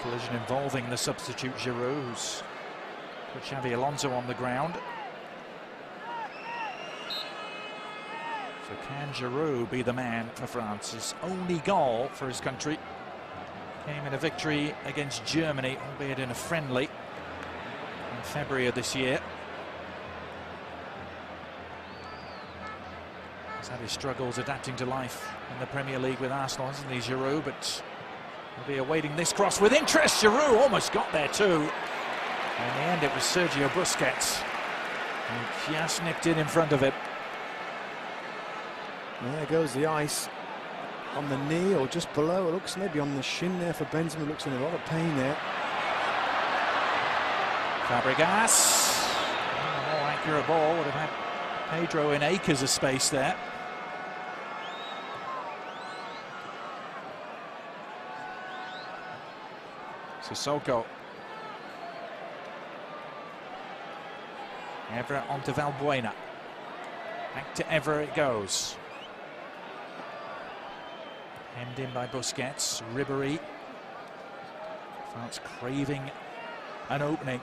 collision involving the substitute Giroud, who's put Xavi Alonso on the ground. So can Giroud be the man for France? His only goal for his country came in a victory against Germany, albeit in a friendly in February of this year. He's had his struggles adapting to life in the Premier League with Arsenal, hasn't he, Giroud? But he'll be awaiting this cross with interest. Giroud almost got there too. In the end, it was Sergio Busquets who just nipped in front of it. And there goes the ice on the knee, or just below. It looks maybe on the shin there for Benzema. Looks in a lot of pain there. Fabregas. A more accurate ball would have had Pedro in acres of space there. Sissoko. Evra onto Valbuena. Back to Evra it goes. Hemmed in by Busquets. Ribery. France craving an opening.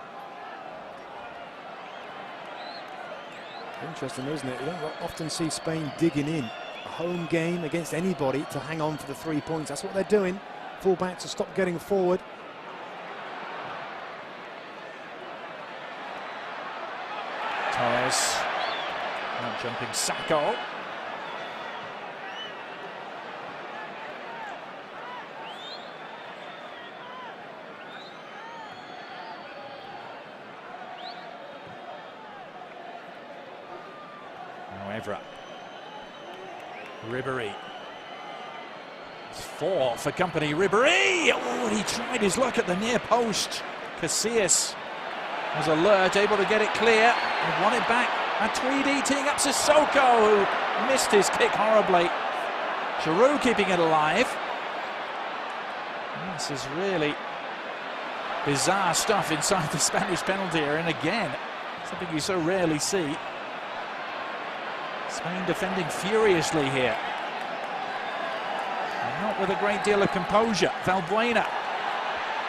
Interesting, isn't it? You don't often see Spain digging in. A home game against anybody to hang on for the 3 points. That's what they're doing. Full-back to stop getting forward. Torres. Now jumping Sacco. Now Evra. Ribery. It's 4 for company. Ribery! Oh, and he tried his luck at the near post. Casillas was alert, able to get it clear. He won it back. Matuidi teeing up Sissoko, who missed his kick horribly. Giroud keeping it alive. This is really bizarre stuff inside the Spanish penalty area, and again, something you so rarely see. Spain defending furiously here. And not with a great deal of composure. Valbuena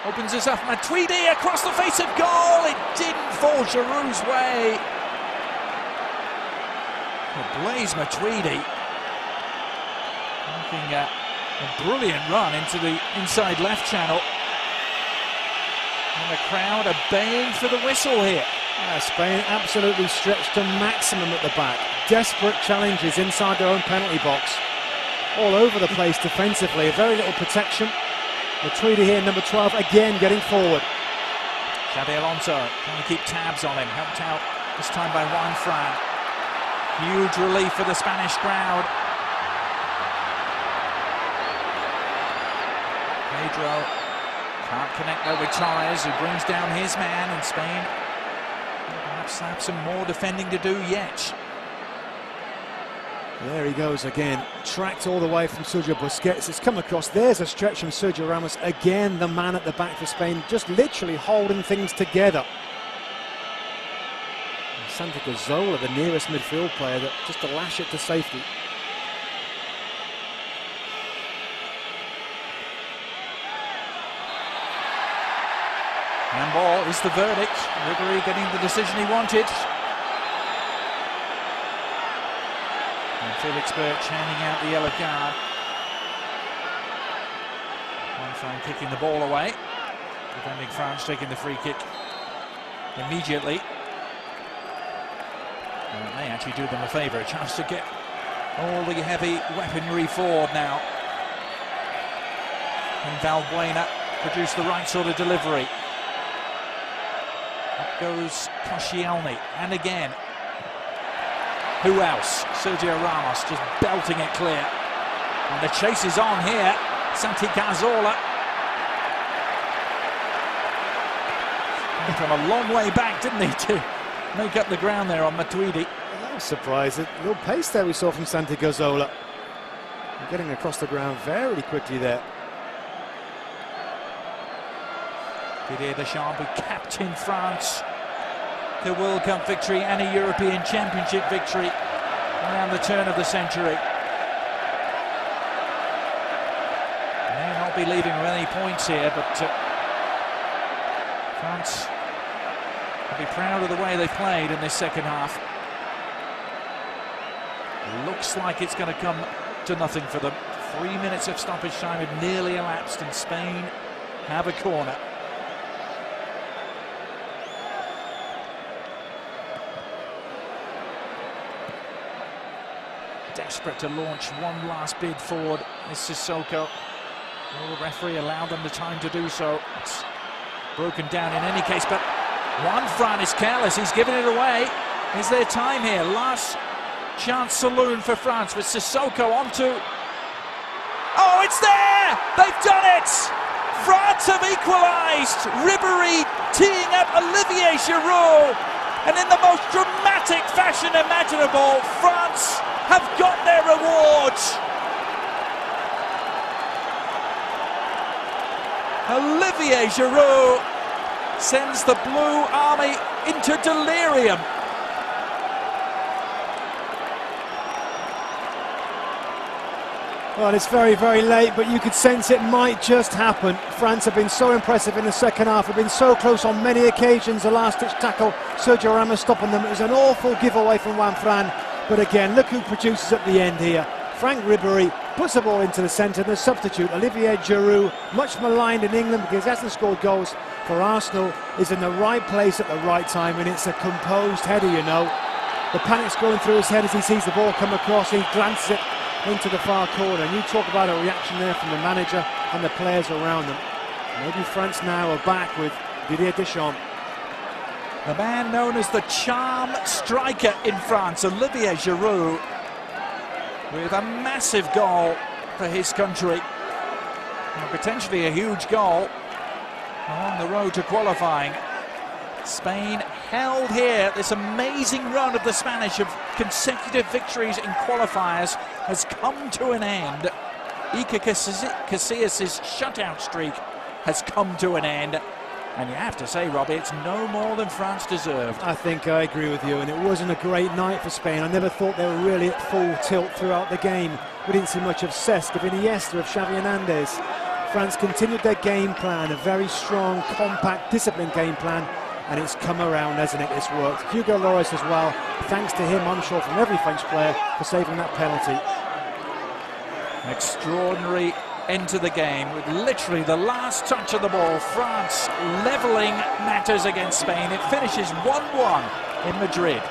opens this up. Matuidi across the face of goal. It didn't fall Giroud's way. Blaise Matuidi making a brilliant run into the inside left channel. And the crowd are baying for the whistle here. Yeah, Spain absolutely stretched to maximum at the back. Desperate challenges inside their own penalty box. All over the place defensively. Very little protection. Matuidi here, number 12, again getting forward. Xavi Alonso trying to keep tabs on him. Helped out this time by Juan Fran. Huge relief for the Spanish crowd. Pedro can't connect though with Torres, who brings down his man, and Spain perhaps have some more defending to do yet. There he goes again, tracked all the way from Sergio Busquets. It's come across. There's a stretch from Sergio Ramos. Again, the man at the back for Spain, just literally holding things together. Santi Cazorla, the nearest midfield player, that just to lash it to safety. Handball is the verdict. Ribery getting the decision he wanted. And Felix Birch handing out the yellow card. Juan kicking the ball away. Defending France taking the free kick immediately. And it may actually do them a favour, a chance to get all the heavy weaponry forward now. And Valbuena produced the right sort of delivery. Up goes Koscielny, and again. Who else? Sergio Ramos just belting it clear. And the chase is on here. Santi Cazorla. From a long way back, didn't he, to make up the ground there on Matuidi. I was surprised. A little pace there we saw from Santi Cazorla. Getting across the ground very quickly there. Didier Deschamps, who captained France to World Cup victory and a European Championship victory around the turn of the century. May not be leaving with any points here, but France will be proud of the way they played in this second half. Looks like it's going to come to nothing for them. 3 minutes of stoppage time have nearly elapsed, and Spain have a corner. Desperate to launch one last bid forward is Sissoko. Well, the referee allowed them the time to do so. It's broken down in any case, but Juan Fran is careless. He's given it away. Is there time here? Last chance saloon for France with Sissoko onto... Oh, it's there! They've done it! France have equalised. Ribery teeing up Olivier Giroud, and in the most dramatic fashion imaginable, France have got their rewards. Olivier Giroud sends the Blue Army into delirium. Well, it's very, very late, but you could sense it might just happen. France have been so impressive in the second half, have been so close on many occasions. The last-ditch tackle, Sergio Ramos stopping them. It was an awful giveaway from Juan Fran. But again, look who produces at the end here. Franck Ribery puts the ball into the centre. The substitute, Olivier Giroud, much maligned in England because he hasn't scored goals for Arsenal, is in the right place at the right time, and it's a composed header, you know. The panic's going through his head as he sees the ball come across. He glances it into the far corner, and you talk about a reaction there from the manager and the players around them. Maybe France now are back with Didier Deschamps. The man known as the charm striker in France, Olivier Giroud, with a massive goal for his country, and potentially a huge goal along the road to qualifying. Spain held here. This amazing run of the Spanish of consecutive victories in qualifiers has come to an end. Iker Casillas' shutout streak has come to an end. And you have to say, Robbie, it's no more than France deserved. I think I agree with you, and it wasn't a great night for Spain. I never thought they were really at full tilt throughout the game. We didn't see much of Cesc, of Iniesta, of Xavi Hernandez. France continued their game plan, a very strong, compact, disciplined game plan, and it's come around, hasn't it? It's worked. Hugo Lloris as well, thanks to him, I'm sure, from every French player for saving that penalty. Extraordinary end to the game with literally the last touch of the ball. France levelling matters against Spain. It finishes 1-1 in Madrid.